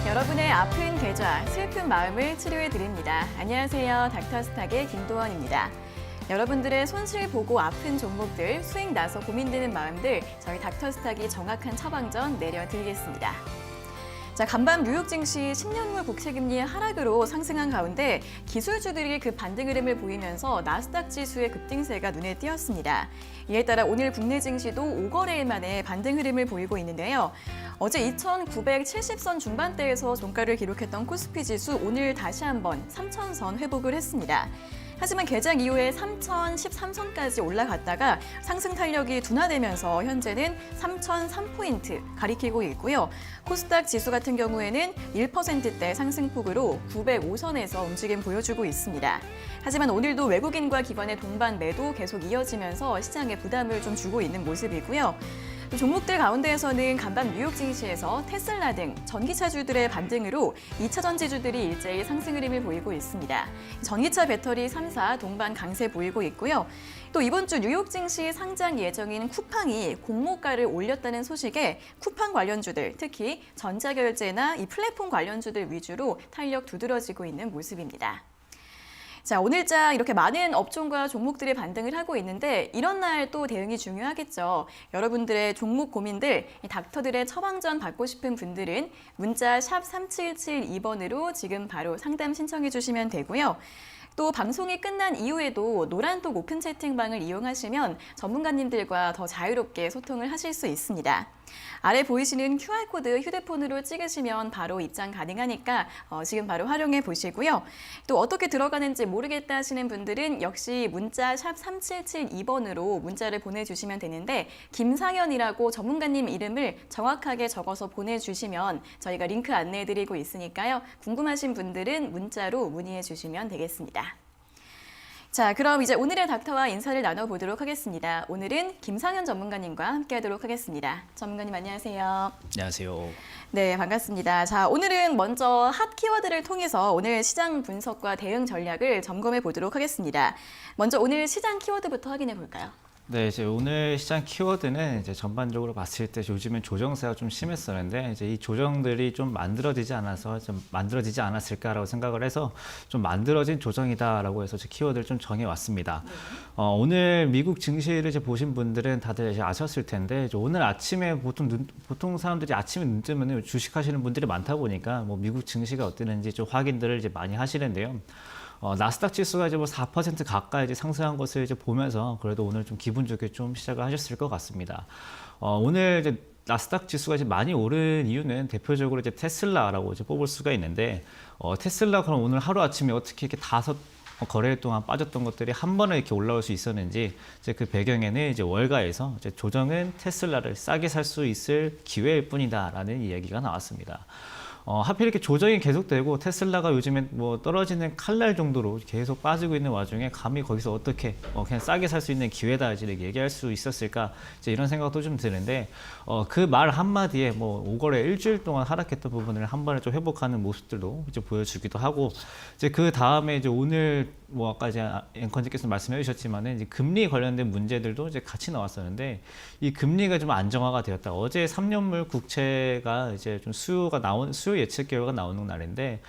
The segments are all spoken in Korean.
여러분의 아픈 계좌, 슬픈 마음을 치료해 드립니다. 안녕하세요. 닥터스탁의 김도원입니다. 여러분들의 손실 보고 아픈 종목들, 수익 나서 고민되는 마음들, 저희 닥터스탁이 정확한 처방전 내려드리겠습니다. 자, 간밤 뉴욕 증시 10년물 국채금리의 하락으로 상승한 가운데 기술주들이 그 반등 흐름을 보이면서 나스닥 지수의 급등세가 눈에 띄었습니다. 이에 따라 오늘 국내 증시도 5거래일 만에 반등 흐름을 보이고 있는데요. 어제 2,970선 중반대에서 종가를 기록했던 코스피 지수 오늘 다시 한번 3,000선 회복을 했습니다. 하지만 개장 이후에 3,013선까지 올라갔다가 상승 탄력이 둔화되면서 현재는 3,003포인트 가리키고 있고요. 코스닥 지수 같은 경우에는 1%대 상승폭으로 905선에서 움직임 보여주고 있습니다. 하지만 오늘도 외국인과 기관의 동반 매도 계속 이어지면서 시장에 부담을 좀 주고 있는 모습이고요. 종목들 가운데에서는 간밤 뉴욕 증시에서 테슬라 등 전기차주들의 반등으로 2차 전지주들이 일제히 상승 흐름을 보이고 있습니다. 전기차 배터리 3사 동반 강세 보이고 있고요. 또 이번 주 뉴욕 증시 상장 예정인 쿠팡이 공모가를 올렸다는 소식에 쿠팡 관련주들, 특히 전자결제나 이 플랫폼 관련주들 위주로 탄력 두드러지고 있는 모습입니다. 자, 오늘자 이렇게 많은 업종과 종목들이 반등을 하고 있는데 이런 날 또 대응이 중요하겠죠. 여러분들의 종목 고민들, 닥터들의 처방전 받고 싶은 분들은 문자 샵 3772번으로 지금 바로 상담 신청해 주시면 되고요. 또 방송이 끝난 이후에도 노란톡 오픈 채팅방을 이용하시면 전문가님들과 더 자유롭게 소통을 하실 수 있습니다. 아래 보이시는 QR코드 휴대폰으로 찍으시면 바로 입장 가능하니까 지금 바로 활용해 보시고요. 또 어떻게 들어가는지 모르겠다 하시는 분들은 역시 문자 샵 3772번으로 문자를 보내주시면 되는데 김상현이라고 전문가님 이름을 정확하게 적어서 보내주시면 저희가 링크 안내해드리고 있으니까요. 궁금하신 분들은 문자로 문의해 주시면 되겠습니다. 자, 그럼 이제 오늘의 닥터와 인사를 나눠보도록 하겠습니다. 오늘은 김상현 전문가님과 함께하도록 하겠습니다. 전문가님 안녕하세요. 안녕하세요. 네, 반갑습니다. 자, 오늘은 먼저 핫 키워드를 통해서 오늘 시장 분석과 대응 전략을 점검해 보도록 하겠습니다. 먼저 오늘 시장 키워드부터 확인해 볼까요? 네, 이제 오늘 시장 키워드는 이제 전반적으로 봤을 때 요즘엔 조정세가 좀 심했었는데 이제 이 조정들이 좀 만들어지지 않았을까라고 생각을 해서 좀 만들어진 조정이다라고 해서 제 키워드를 좀 정해 왔습니다. 오늘 미국 증시를 이제 보신 분들은 다들 이제 아셨을 텐데 이제 오늘 아침에 보통 사람들이 아침에 눈 뜨면 주식하시는 분들이 많다 보니까 뭐 미국 증시가 어땠는지 좀 확인들을 이제 많이 하시는데요. 나스닥 지수가 이제 뭐 4% 가까이 이제 상승한 것을 이제 보면서 그래도 오늘 좀 기분 좋게 좀 시작을 하셨을 것 같습니다. 오늘 이제 나스닥 지수가 이제 많이 오른 이유는 대표적으로 이제 테슬라라고 이제 뽑을 수가 있는데, 테슬라 그럼 오늘 하루 아침에 어떻게 이렇게 5거래일 동안 빠졌던 것들이 한 번에 이렇게 올라올 수 있었는지, 이제 그 배경에는 이제 월가에서 이제 조정은 테슬라를 싸게 살 수 있을 기회일 뿐이다라는 이야기가 나왔습니다. 하필 이렇게 조정이 계속되고 테슬라가 요즘엔 뭐 떨어지는 칼날 정도로 계속 빠지고 있는 와중에 감히 거기서 어떻게 그냥 싸게 살 수 있는 기회다 이렇게 얘기할 수 있었을까 이제 이런 생각도 좀 드는데 그 말 한마디에 뭐 5거래 일주일 동안 하락했던 부분을 한 번에 좀 회복하는 모습들도 이제 보여주기도 하고 이제 그 다음에 이제 오늘 뭐 아까 이제 앵커님께서 말씀해 주셨지만은 이제 금리 관련된 문제들도 이제 같이 나왔었는데 이 금리가 좀 안정화가 되었다. 어제 3년물 국채가 이제 좀 수요 예측 결과가 나오는 날인데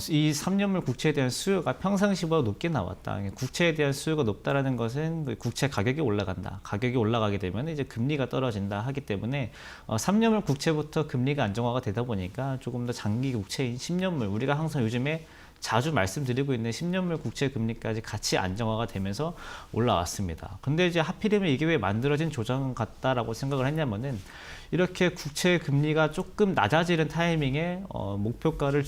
이 3년물 국채에 대한 수요가 평상시보다 높게 나왔다. 국채에 대한 수요가 높다라는 것은 국채 가격이 올라간다. 가격이 올라가게 되면 이제 금리가 떨어진다 하기 때문에 3년물 국채부터 금리가 안정화가 되다 보니까 조금 더 장기 국채인 10년물 우리가 항상 요즘에 자주 말씀드리고 있는 10년물 국채 금리까지 같이 안정화가 되면서 올라왔습니다. 근데 이제 하필이면 이게 왜 만들어진 조정 같다라고 생각을 했냐면은 이렇게 국채 금리가 조금 낮아지는 타이밍에 목표가를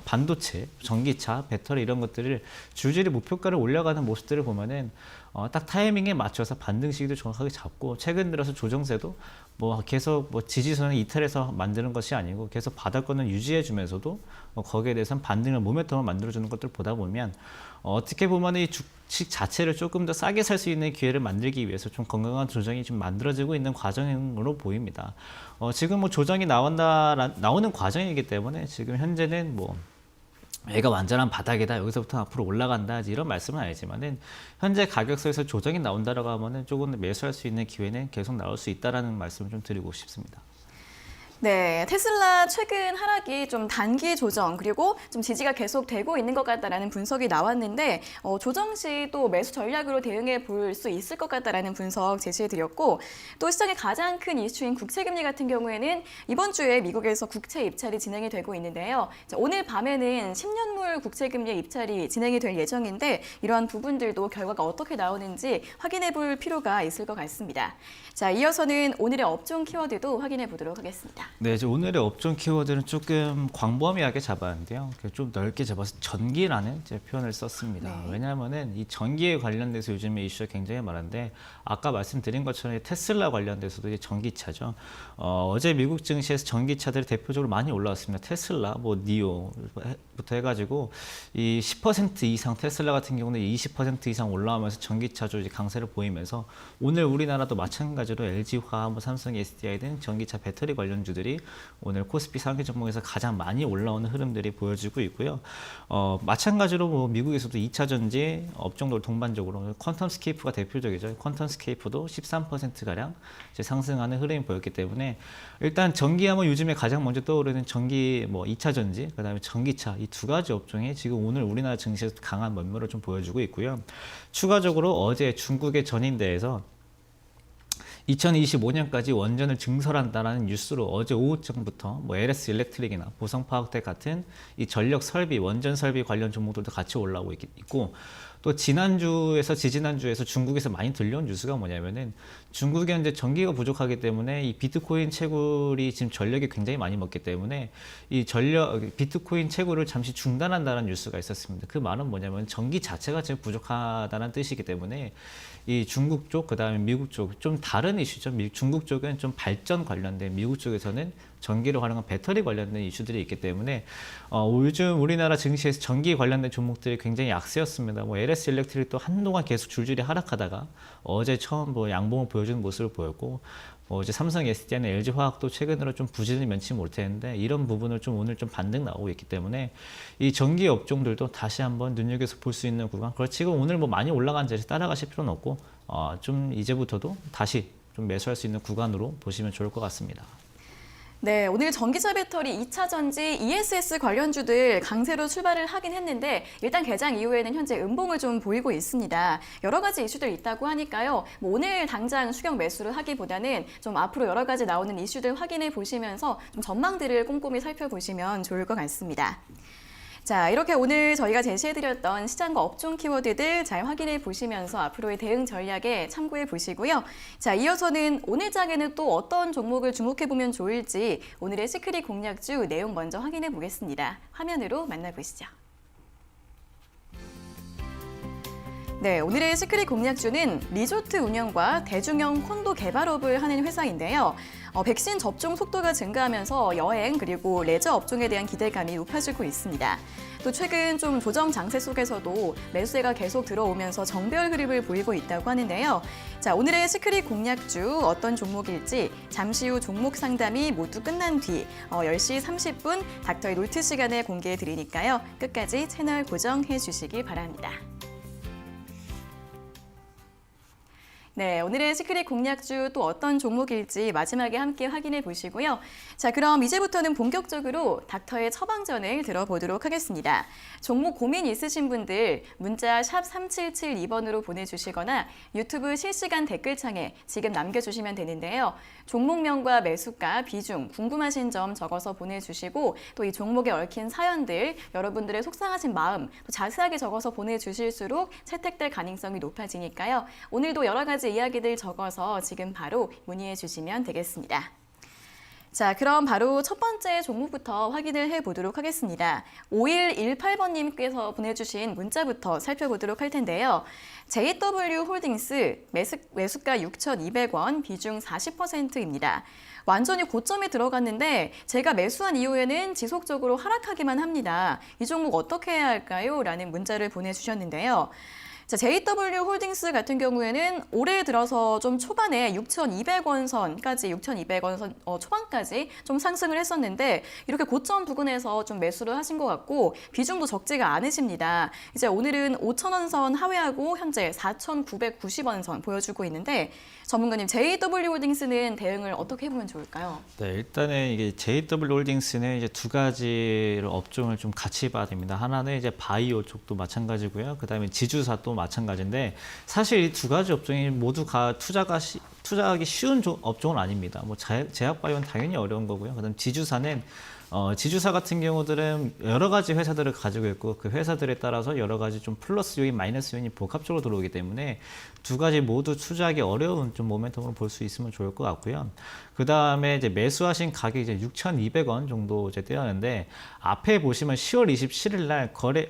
반도체, 전기차, 배터리 이런 것들을 줄줄이 목표가를 올려가는 모습들을 보면은 딱 타이밍에 맞춰서 반등 시기도 정확하게 잡고 최근 들어서 조정세도 뭐 계속 뭐 지지선을 이탈해서 만드는 것이 아니고 계속 바닥권을 유지해 주면서도 거기에 대해서는 반등을 모멘텀을 만들어주는 것들 보다 보면 어떻게 보면 이 주식 자체를 조금 더 싸게 살 수 있는 기회를 만들기 위해서 좀 건강한 조정이 좀 만들어지고 있는 과정으로 보입니다. 지금 뭐 조정이 나오는 과정이기 때문에 지금 현재는 뭐 얘가 완전한 바닥이다. 여기서부터 앞으로 올라간다. 이런 말씀은 아니지만은 현재 가격선에서 조정이 나온다라고 하면은 조금 매수할 수 있는 기회는 계속 나올 수 있다라는 말씀을 좀 드리고 싶습니다. 네, 테슬라 최근 하락이 좀 단기 조정 그리고 좀 지지가 계속 되고 있는 것 같다라는 분석이 나왔는데 조정 시 또 매수 전략으로 대응해 볼 수 있을 것 같다라는 분석 제시해드렸고 또 시장의 가장 큰 이슈인 국채금리 같은 경우에는 이번 주에 미국에서 국채 입찰이 진행이 되고 있는데요. 자, 오늘 밤에는 10년물 국채금리 입찰이 진행이 될 예정인데 이러한 부분들도 결과가 어떻게 나오는지 확인해 볼 필요가 있을 것 같습니다. 자, 이어서는 오늘의 업종 키워드도 확인해 보도록 하겠습니다. 네, 이제 오늘의 업종 키워드는 조금 광범위하게 잡았는데요. 좀 넓게 잡아서 전기라는 이제 표현을 썼습니다. 네. 왜냐하면은 이 전기에 관련돼서 요즘에 이슈가 굉장히 많은데 아까 말씀드린 것처럼 테슬라 관련돼서도 이제 전기차죠. 어제 미국 증시에서 전기차들이 대표적으로 많이 올라왔습니다. 테슬라, 뭐 니오부터 해가지고 이 10% 이상 테슬라 같은 경우는 20% 이상 올라오면서 전기차주 이제 강세를 보이면서 오늘 우리나라도 마찬가지로 LG화학, 뭐 삼성 SDI 등 전기차 배터리 관련주들이 오늘 코스피 상위 종목에서 가장 많이 올라오는 흐름들이 보여지고 있고요. 마찬가지로 뭐 미국에서도 2차 전지 업종들 동반적으로 퀀텀스케이프가 대표적이죠. 퀀텀스케이프도 13%가량 이제 상승하는 흐름이 보였기 때문에 일단 전기하면 요즘에 가장 먼저 떠오르는 전기 뭐 2차 전지, 그다음에 전기차 이 두 가지 업종이 지금 오늘 우리나라 증시에서 강한 면모를 좀 보여주고 있고요. 추가적으로 어제 중국의 전인대에서 2025년까지 원전을 증설한다라는 뉴스로 어제 오후쯤부터 뭐 LS 일렉트릭이나 보성화학텍 같은 이 전력 설비, 원전 설비 관련 종목들도 같이 올라오고 있고 또 지난주에서 지지난주에서 중국에서 많이 들려온 뉴스가 뭐냐면은 중국이 현재 전기가 부족하기 때문에 이 비트코인 채굴이 지금 전력이 굉장히 많이 먹기 때문에 이 비트코인 채굴을 잠시 중단한다는 뉴스가 있었습니다. 그 말은 뭐냐면 전기 자체가 지금 부족하다는 뜻이기 때문에 이 중국 쪽, 그다음에 미국 쪽 좀 다른 이슈죠. 중국 쪽은 좀 발전 관련된, 미국 쪽에서는 전기를 활용한 배터리 관련된 이슈들이 있기 때문에 요즘 우리나라 증시에서 전기 관련된 종목들이 굉장히 약세였습니다. 뭐 LS 일렉트릭도 한동안 계속 줄줄이 하락하다가 어제 처음 뭐 양봉을 보여주는 모습을 보였고 이제 삼성 SDI나 LG 화학도 최근으로 좀 부진을 면치 못했는데 이런 부분을 좀 오늘 좀 반등 나오고 있기 때문에 이 전기 업종들도 다시 한번 눈여겨서 볼 수 있는 구간. 그렇지 지금 오늘 뭐 많이 올라간 자리에서 따라가실 필요는 없고 좀 이제부터도 다시 좀 매수할 수 있는 구간으로 보시면 좋을 것 같습니다. 네, 오늘 전기차 배터리 2차 전지 ESS 관련주들 강세로 출발을 하긴 했는데 일단 개장 이후에는 현재 음봉을 좀 보이고 있습니다. 여러 가지 이슈들 있다고 하니까요. 뭐 오늘 당장 추격 매수를 하기보다는 좀 앞으로 여러 가지 나오는 이슈들 확인해 보시면서 좀 전망들을 꼼꼼히 살펴보시면 좋을 것 같습니다. 자, 이렇게 오늘 저희가 제시해드렸던 시장과 업종 키워드들 잘 확인해 보시면서 앞으로의 대응 전략에 참고해 보시고요. 자, 이어서는 오늘 장에는 또 어떤 종목을 주목해 보면 좋을지 오늘의 시크릿 공략주 내용 먼저 확인해 보겠습니다. 화면으로 만나보시죠. 네, 오늘의 시크릿 공략주는 리조트 운영과 대중형 콘도 개발업을 하는 회사인데요. 백신 접종 속도가 증가하면서 여행 그리고 레저 업종에 대한 기대감이 높아지고 있습니다. 또 최근 좀 조정 장세 속에서도 매수세가 계속 들어오면서 정배열 흐름을 보이고 있다고 하는데요. 자, 오늘의 시크릿 공략주 어떤 종목일지 잠시 후 종목 상담이 모두 끝난 뒤 10시 30분 닥터의 노트 시간에 공개해 드리니까요. 끝까지 채널 고정해 주시기 바랍니다. 네, 오늘의 시크릿 공략주 또 어떤 종목일지 마지막에 함께 확인해 보시고요. 자, 그럼 이제부터는 본격적으로 닥터의 처방전을 들어보도록 하겠습니다. 종목 고민 있으신 분들 문자 샵 3772번으로 보내주시거나 유튜브 실시간 댓글창에 지금 남겨주시면 되는데요. 종목명과 매수가, 비중, 궁금하신 점 적어서 보내주시고 또 이 종목에 얽힌 사연들, 여러분들의 속상하신 마음 또 자세하게 적어서 보내주실수록 채택될 가능성이 높아지니까요. 오늘도 여러 가지 이야기들 적어서 지금 바로 문의해 주시면 되겠습니다. 자, 그럼 바로 첫 번째 종목부터 확인을 해보도록 하겠습니다. 5118번님께서 보내주신 문자부터 살펴보도록 할 텐데요. JW 홀딩스 매수가 6,200원, 비중 40%입니다. 완전히 고점에 들어갔는데 제가 매수한 이후에는 지속적으로 하락하기만 합니다. 이 종목 어떻게 해야 할까요? 라는 문자를 보내주셨는데요. 자, JW 홀딩스 같은 경우에는 올해 들어서 좀 초반에 6,200원 선까지, 6,200원 선 초반까지 좀 상승을 했었는데 이렇게 고점 부근에서 좀 매수를 하신 것 같고 비중도 적지가 않으십니다. 이제 오늘은 5,000원 선 하회하고 현재 4,990원 선 보여주고 있는데 전문가님, JW 홀딩스는 대응을 어떻게 해보면 좋을까요? 네, 일단은 이게 JW 홀딩스는 이제 두 가지를 업종을 좀 같이 봐야 됩니다. 하나는 이제 바이오 쪽도 마찬가지고요. 그다음에 지주사도 마찬가지인데 사실 이 두 가지 업종이 모두가 투자하기 쉬운 업종은 아닙니다. 뭐 제약바이오는 당연히 어려운 거고요. 그다음 지주사는 지주사 같은 경우들은 여러 가지 회사들을 가지고 있고 그 회사들에 따라서 여러 가지 좀 플러스 요인, 마이너스 요인이 복합적으로 들어오기 때문에 두 가지 모두 투자하기 어려운 좀 모멘텀으로 볼 수 있으면 좋을 것 같고요. 그 다음에 이제 매수하신 가격이 이제 6,200원 정도 이제 되었는데 앞에 보시면 10월 27일 날 거래,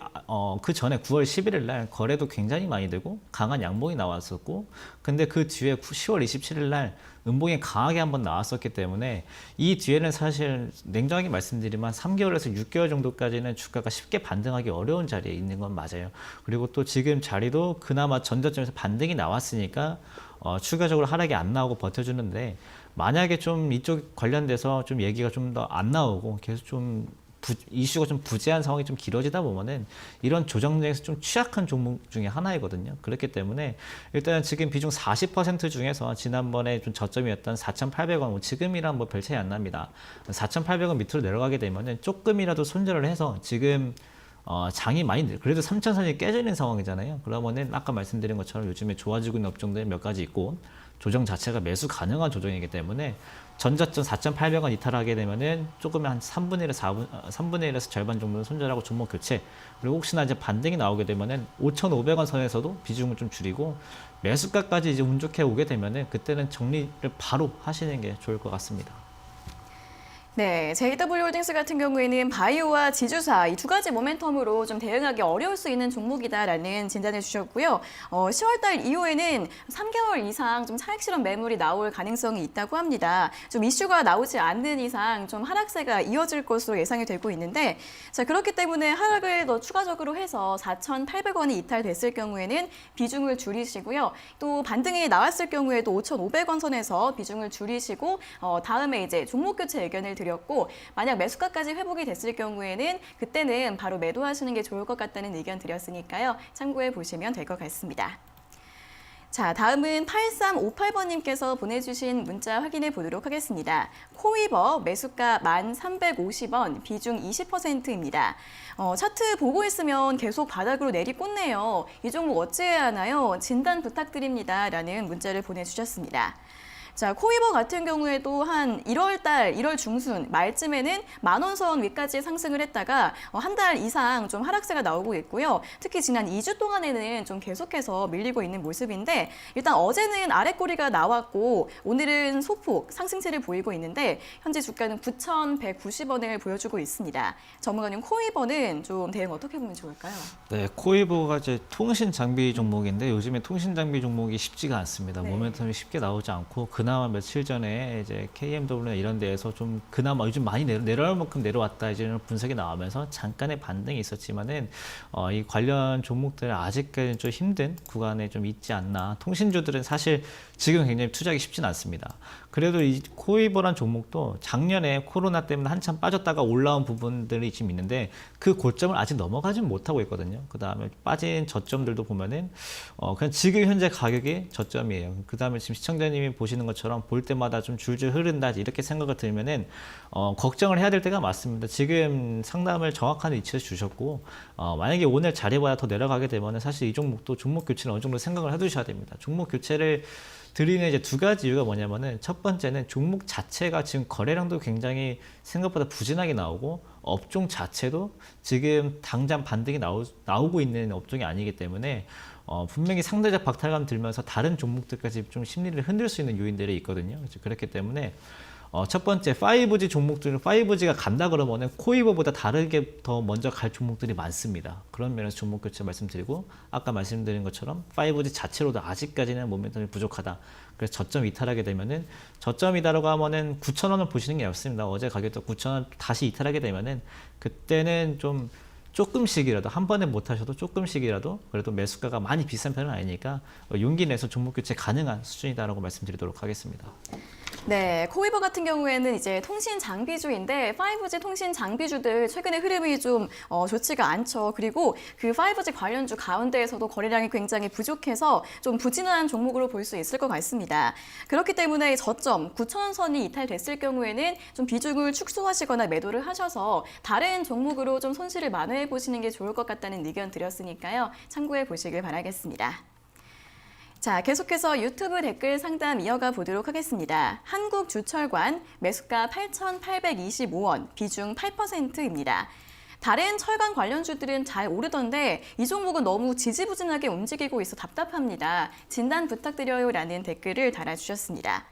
그 전에 9월 11일 날 거래도 굉장히 많이 되고 강한 양봉이 나왔었고 근데 그 뒤에 10월 27일 날 음봉이 강하게 한번 나왔었기 때문에 이 뒤에는 사실 냉정하게 말씀드리면 3개월에서 6개월 정도까지는 주가가 쉽게 반등하기 어려운 자리에 있는 건 맞아요. 그리고 또 지금 자리도 그나마 전저점에서 반등이 나왔으니까 추가적으로 하락이 안 나오고 버텨주는데 만약에 좀 이쪽 관련돼서 좀 얘기가 좀 더 안 나오고 계속 좀 이슈가 좀 부재한 상황이 좀 길어지다 보면은 이런 조정장에서 좀 취약한 종목 중에 하나이거든요. 그렇기 때문에 일단 지금 비중 40% 중에서 지난번에 좀 저점이었던 4,800원, 지금이랑 뭐 별 차이 안 납니다. 4,800원 밑으로 내려가게 되면은 조금이라도 손절을 해서 지금 장이 많이 그래도 3,000선이 깨져 있는 상황이잖아요. 그러면은 아까 말씀드린 것처럼 요즘에 좋아지고 있는 업종들이 몇 가지 있고 조정 자체가 매수 가능한 조정이기 때문에 전저점 4,800원 이탈하게 되면은 조금 한 3분의 1에서 절반 정도는 손절하고 종목 교체, 그리고 혹시나 이제 반등이 나오게 되면은 5,500원 선에서도 비중을 좀 줄이고 매수가까지 이제 운 좋게 오게 되면은 그때는 정리를 바로 하시는 게 좋을 것 같습니다. 네, JW 홀딩스 같은 경우에는 바이오와 지주사 이 두 가지 모멘텀으로 좀 대응하기 어려울 수 있는 종목이다라는 진단을 주셨고요. 10월달 이후에는 3개월 이상 좀 차익 실현 매물이 나올 가능성이 있다고 합니다. 좀 이슈가 나오지 않는 이상 좀 하락세가 이어질 것으로 예상이 되고 있는데, 자, 그렇기 때문에 하락을 더 추가적으로 해서 4,800원이 이탈됐을 경우에는 비중을 줄이시고요. 또 반등이 나왔을 경우에도 5,500원 선에서 비중을 줄이시고 다음에 이제 종목 교체 의견을 드렸고, 만약 매수가까지 회복이 됐을 경우에는 그때는 바로 매도하시는 게 좋을 것 같다는 의견 드렸으니까요. 참고해 보시면 될 것 같습니다. 자, 다음은 8358번님께서 보내주신 문자 확인해 보도록 하겠습니다. 코이버 매수가 1,350원, 비중 20%입니다. 차트 보고 있으면 계속 바닥으로 내리꽂네요. 이 종목 어찌해야 하나요? 진단 부탁드립니다. 라는 문자를 보내주셨습니다. 자, 코이버 같은 경우에도 한 1월 중순 말쯤에는 10,000원 선 위까지 상승을 했다가 한 달 이상 좀 하락세가 나오고 있고요. 특히 지난 2주 동안에는 좀 계속해서 밀리고 있는 모습인데, 일단 어제는 아랫꼬리가 나왔고 오늘은 소폭 상승세를 보이고 있는데 현재 주가는 9,190원을 보여주고 있습니다. 전문가님, 코이버는 좀 대응 어떻게 보면 좋을까요? 네, 코이버가 이제 통신 장비 종목인데 요즘에 통신 장비 종목이 쉽지가 않습니다. 네. 모멘텀이 쉽게 나오지 않고 그나마 며칠 전에 이제 KMW나 이런 데에서 좀 그나마 요즘 많이 내려올 만큼 내려왔다 이제는 분석이 나오면서 잠깐의 반등이 있었지만은 이 관련 종목들 아직까지는 좀 힘든 구간에 좀 있지 않나. 통신주들은 사실 지금 굉장히 투자하기 쉽진 않습니다. 그래도 이 코이버란 종목도 작년에 코로나 때문에 한참 빠졌다가 올라온 부분들이 지금 있는데 그 고점을 아직 넘어가진 못하고 있거든요. 그 다음에 빠진 저점들도 보면은 그냥 지금 현재 가격이 저점이에요. 그 다음에 지금 시청자님이 보시는 것처럼 볼 때마다 좀 줄줄 흐른다 이렇게 생각을 들면은 걱정을 해야 될 때가 맞습니다. 지금 상담을 정확한 위치에서 주셨고 만약에 오늘 자리보다 더 내려가게 되면은 사실 이 종목도 종목 교체를 어느 정도 생각을 해두셔야 됩니다. 종목 교체를 드리는 이제 두 가지 이유가 뭐냐면은 첫 번째는 종목 자체가 지금 거래량도 굉장히 생각보다 부진하게 나오고 업종 자체도 지금 당장 반등이 나오고 있는 업종이 아니기 때문에 분명히 상대적 박탈감 들면서 다른 종목들까지 좀 심리를 흔들 수 있는 요인들이 있거든요. 그렇기 때문에 첫 번째 5G 종목들은 5G가 간다 그러면은 코이버보다 다르게 더 먼저 갈 종목들이 많습니다. 그런 면에서 종목 교체 말씀드리고 아까 말씀드린 것처럼 5G 자체로도 아직까지는 모멘텀이 부족하다. 그래서 저점 이탈하게 되면은 저점이다라고 하면은 9,000원을 보시는 게 없습니다. 어제 가격도 9,000원 다시 이탈하게 되면은 그때는 좀 조금씩이라도 한 번에 못 하셔도 조금씩이라도 그래도 매수가가 많이 비싼 편은 아니니까 용기 내서 종목 교체 가능한 수준이다라고 말씀드리도록 하겠습니다. 네, 코이버 같은 경우에는 이제 통신 장비주인데 5G 통신 장비주들 최근에 흐름이 좀 좋지가 않죠. 그리고 그 5G 관련주 가운데에서도 거래량이 굉장히 부족해서 좀 부진한 종목으로 볼 수 있을 것 같습니다. 그렇기 때문에 저점 9,000원 선이 이탈됐을 경우에는 좀 비중을 축소하시거나 매도를 하셔서 다른 종목으로 좀 손실을 만회해 보시는 게 좋을 것 같다는 의견 드렸으니까요. 참고해 보시길 바라겠습니다. 자, 계속해서 유튜브 댓글 상담 이어가 보도록 하겠습니다. 한국주철관 매수가 8,825원, 비중 8%입니다. 다른 철강 관련주들은 잘 오르던데 이 종목은 너무 지지부진하게 움직이고 있어 답답합니다. 진단 부탁드려요라는 댓글을 달아주셨습니다.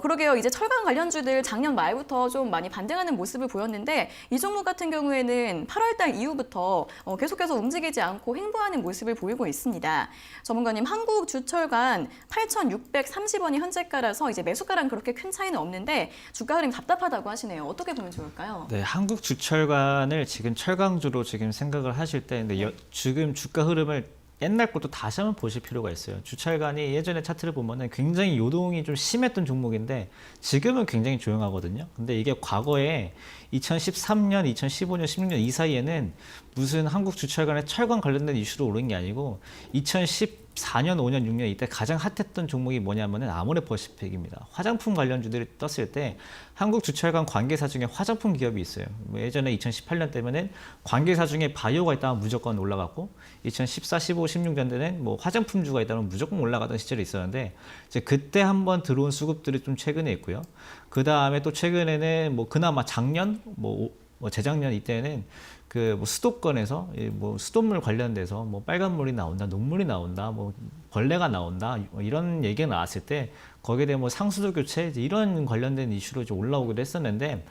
그러게요. 이제 철강 관련주들 작년 말부터 좀 많이 반등하는 모습을 보였는데 이 종목 같은 경우에는 8월 달 이후부터 계속해서 움직이지 않고 횡보하는 모습을 보이고 있습니다. 전문가님, 한국주철관 8,630원이 현재가라서 이제 매수가랑 그렇게 큰 차이는 없는데 주가 흐름 답답하다고 하시네요. 어떻게 보면 좋을까요? 네, 한국주철관을 지금 철강주로 지금 생각을 하실 때 근데 지금 주가 흐름을 옛날 것도 다시 한번 보실 필요가 있어요. 주철관이 예전에 차트를 보면은 굉장히 요동이 좀 심했던 종목인데 지금은 굉장히 조용하거든요. 근데 이게 과거에 2013년, 2015년, 16년 이 사이에는 무슨 한국주철관의 철강 관련된 이슈로 오른 게 아니고 2014년, 5년, 6년 이때 가장 핫했던 종목이 뭐냐면은 아모레퍼시픽입니다. 화장품 관련주들이 떴을 때 한국주철관 관계사 중에 화장품 기업이 있어요. 뭐 예전에 2018년 때면은 관계사 중에 바이오가 있다면 무조건 올라갔고 2014, 15, 16년대는 뭐 화장품주가 있다면 무조건 올라가던 시절이 있었는데 이제 그때 한번 들어온 수급들이 좀 최근에 있고요. 그 다음에 또 최근에는 뭐 그나마 작년, 뭐 재작년 이때는 그 뭐 수도권에서 뭐 수돗물 관련돼서 뭐 빨간물이 나온다, 녹물이 나온다, 뭐 벌레가 나온다 이런 얘기가 나왔을 때 거기에 대해 뭐 상수도 교체 이런 관련된 이슈로 이제 올라오기도 했었는데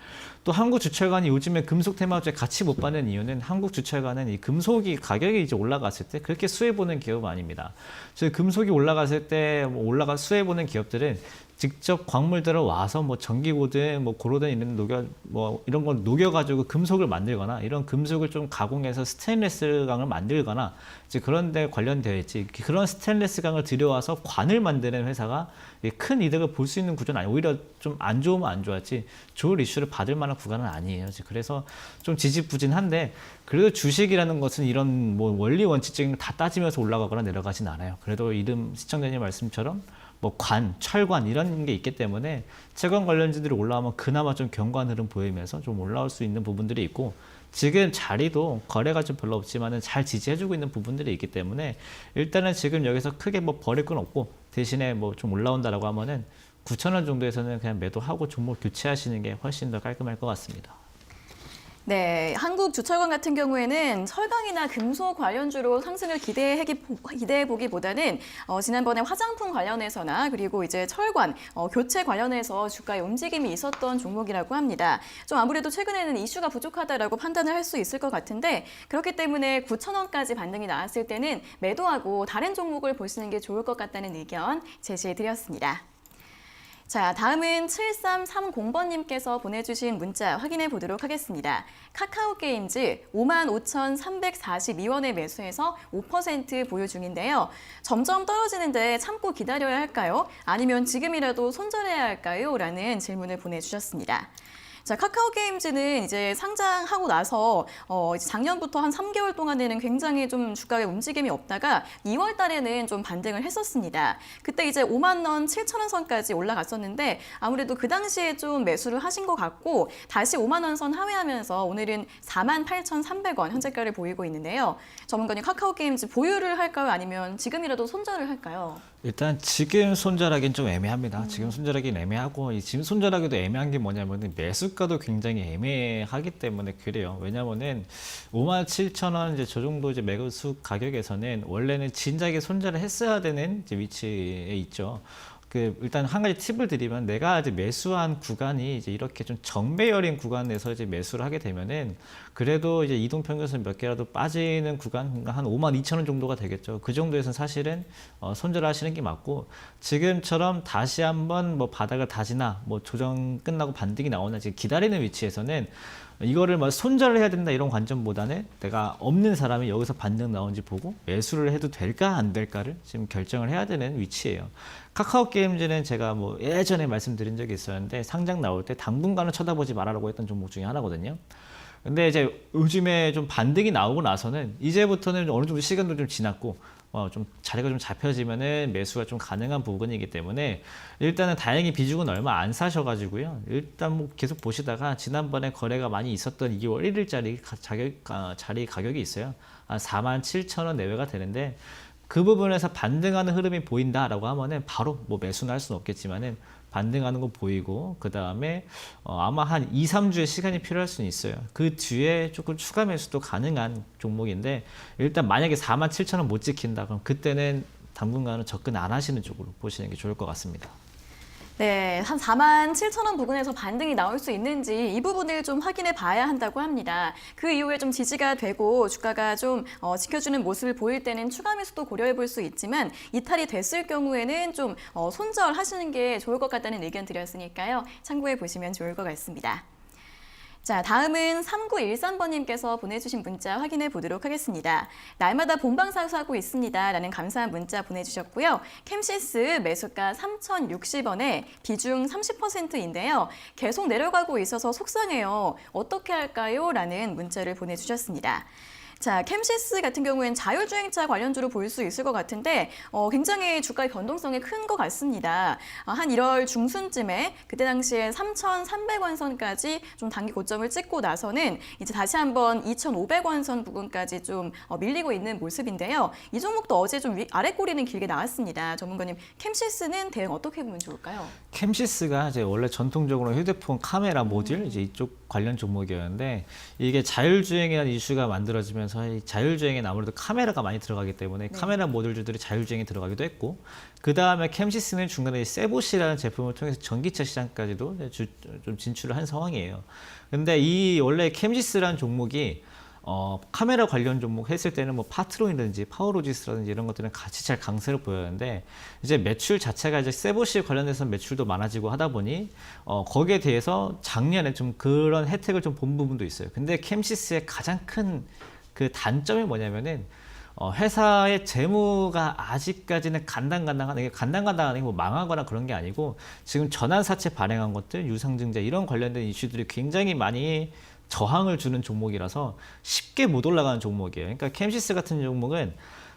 또 한국주철관이 요즘에 금속 테마주에 같이 못 받는 이유는 한국주철관은 이 금속이 가격이 이제 올라갔을 때 그렇게 수혜 보는 기업은 아닙니다. 즉 금속이 올라갔을 때 수혜 보는 기업들은 직접 광물들을 와서 뭐 전기고든 뭐 고로든 이런 이런 걸 녹여가지고 금속을 만들거나 이런 금속을 좀 가공해서 스테인리스 강을 만들거나 이제 그런 데 관련되어 있지 그런 스테인리스 강을 들여와서 관을 만드는 회사가 큰 이득을 볼 수 있는 구조는 아니에요. 오히려 좀 안 좋으면 안 좋았지 좋을 이슈를 받을 만한 구간은 아니에요. 그래서 좀 지지부진한데 그래도 주식이라는 것은 이런 뭐 원리 원칙적인 걸 다 따지면서 올라가거나 내려가진 않아요. 그래도 시청자님 말씀처럼 뭐 철관 이런 게 있기 때문에 채권 관련주들이 올라오면 그나마 좀 견고한 흐름 보이면서 좀 올라올 수 있는 부분들이 있고 지금 자리도 거래가 좀 별로 없지만은 잘 지지해주고 있는 부분들이 있기 때문에 일단은 지금 여기서 크게 뭐 버릴 건 없고 대신에 뭐 좀 올라온다라고 하면은 9,000원 정도에서는 그냥 매도하고 종목 교체하시는 게 훨씬 더 깔끔할 것 같습니다. 네, 한국주철관 같은 경우에는 철강이나 금속 관련주로 상승을 기대해보기보다는 지난번에 화장품 관련해서나 그리고 이제 철관, 교체 관련해서 주가의 움직임이 있었던 종목이라고 합니다. 좀 아무래도 최근에는 이슈가 부족하다라고 판단을 할 수 있을 것 같은데 그렇기 때문에 9,000원까지 반등이 나왔을 때는 매도하고 다른 종목을 보시는 게 좋을 것 같다는 의견 제시해드렸습니다. 자, 다음은 7330번님께서 보내주신 문자 확인해 보도록 하겠습니다. 카카오게임즈 55,342원에 매수해서 5% 보유 중인데요. 점점 떨어지는데 참고 기다려야 할까요? 아니면 지금이라도 손절해야 할까요? 라는 질문을 보내주셨습니다. 자, 카카오게임즈는 이제 상장하고 나서 이제 작년부터 한 3개월 동안에는 굉장히 좀 주가의 움직임이 없다가 2월 달에는 좀 반등을 했었습니다. 그때 이제 5만 원, 7천 원 선까지 올라갔었는데 아무래도 그 당시에 좀 매수를 하신 것 같고 다시 5만 원 선 하회하면서 오늘은 48,300원 현재가를 보이고 있는데요. 전문가님, 카카오게임즈 보유를 할까요? 아니면 지금이라도 손절을 할까요? 일단 지금 손절하기는 좀 애매합니다. 지금 손절하기는 애매하고 지금 손절하기도 애매한 게 뭐냐면은 매수가도 굉장히 애매하기 때문에 그래요. 왜냐면은 57,000원 이제 저 정도 이제 매수 가격에서는 원래는 진작에 손절을 했어야 되는 이제 위치에 있죠. 일단 한 가지 팁을 드리면 내가 이제 매수한 구간이 이제 이렇게 좀 정배열인 구간에서 이제 매수를 하게 되면은 그래도 이제 이동평균선 몇 개라도 빠지는 구간 한 52,000원 정도가 되겠죠. 그 정도에서는 사실은 손절하시는 게 맞고 지금처럼 다시 한번 뭐 바닥을 다지나 뭐 조정 끝나고 반등이 나오나 지금 기다리는 위치에서는 이거를 뭐 손절을 해야 된다 이런 관점보다는 내가 없는 사람이 여기서 반등 나온지 보고 매수를 해도 될까 안 될까를 지금 결정을 해야 되는 위치예요. 카카오 게임즈는 제가 뭐 예전에 말씀드린 적이 있었는데 상장 나올 때 당분간은 쳐다보지 말라고 했던 종목 중에 하나거든요. 근데 이제 요즘에 좀 반등이 나오고 나서는 이제부터는 어느 정도 시간도 좀 지났고 좀 자리가 좀 잡혀지면은 매수가 좀 가능한 부분이기 때문에 일단은 다행히 비중은 얼마 안 사셔가지고요. 일단 뭐 계속 보시다가 지난번에 거래가 많이 있었던 2월 1일짜리 자리 가격이 있어요. 한 47,000원 내외가 되는데 그 부분에서 반등하는 흐름이 보인다라고 하면은 바로 뭐 매수는 할 수는 없겠지만은 반등하는 거 보이고 그 다음에 아마 한 2, 3주의 시간이 필요할 수는 있어요. 그 뒤에 조금 추가 매수도 가능한 종목인데 일단 만약에 47,000원 못 지킨다 그럼 그때는 당분간은 접근 안 하시는 쪽으로 보시는 게 좋을 것 같습니다. 네, 한 47,000원 부근에서 반등이 나올 수 있는지 이 부분을 좀 확인해 봐야 한다고 합니다. 그 이후에 좀 지지가 되고 주가가 좀 지켜주는 모습을 보일 때는 추가 매수도 고려해 볼 수 있지만 이탈이 됐을 경우에는 좀 손절하시는 게 좋을 것 같다는 의견 드렸으니까요. 참고해 보시면 좋을 것 같습니다. 자, 다음은 3913번님께서 보내주신 문자 확인해 보도록 하겠습니다. 날마다 본방사수하고 있습니다. 라는 감사한 문자 보내주셨고요. 캠시스 매수가 3,060원에 비중 30%인데요. 계속 내려가고 있어서 속상해요. 어떻게 할까요? 라는 문자를 보내주셨습니다. 자, 캠시스 같은 경우에는 자율주행차 관련주로 볼 수 있을 것 같은데 굉장히 주가의 변동성이 큰 것 같습니다. 한 1월 중순쯤에 그때 당시에 3,300원 선까지 좀 단기 고점을 찍고 나서는 이제 다시 한번 2,500원 선 부근까지 좀 밀리고 있는 모습인데요. 이 종목도 어제 좀 아래 꼬리는 길게 나왔습니다. 전문가님, 캠시스는 대응 어떻게 보면 좋을까요? 캠시스가 이제 원래 전통적으로 휴대폰 카메라 모듈 이제 이쪽 관련 종목이었는데 이게 자율주행이라는 이슈가 만들어지면서 이 자율주행에는 아무래도 카메라가 많이 들어가기 때문에 네. 카메라 모듈들이 자율주행에 들어가기도 했고 그 다음에 캠시스는 중간에 세보시라는 제품을 통해서 전기차 시장까지도 좀 진출을 한 상황이에요. 근데 이 원래 캠시스라는 종목이 카메라 관련 종목 했을 때는 뭐 파트론이든지 파워로지스라든지 이런 것들은 같이 잘 강세를 보였는데 이제 매출 자체가 이제 세보시 관련해서 매출도 많아지고 하다 보니 거기에 대해서 작년에 좀 그런 혜택을 좀 본 부분도 있어요. 근데 캠시스의 가장 큰 그 단점이 뭐냐면은 회사의 재무가 아직까지는 간당간당한 이게 간당간당한 게 뭐 망하거나 그런 게 아니고 지금 전환사채 발행한 것들 유상증자 이런 관련된 이슈들이 굉장히 많이 저항을 주는 종목이라서 쉽게 못 올라가는 종목이에요. 그러니까 캠시스 같은 종목은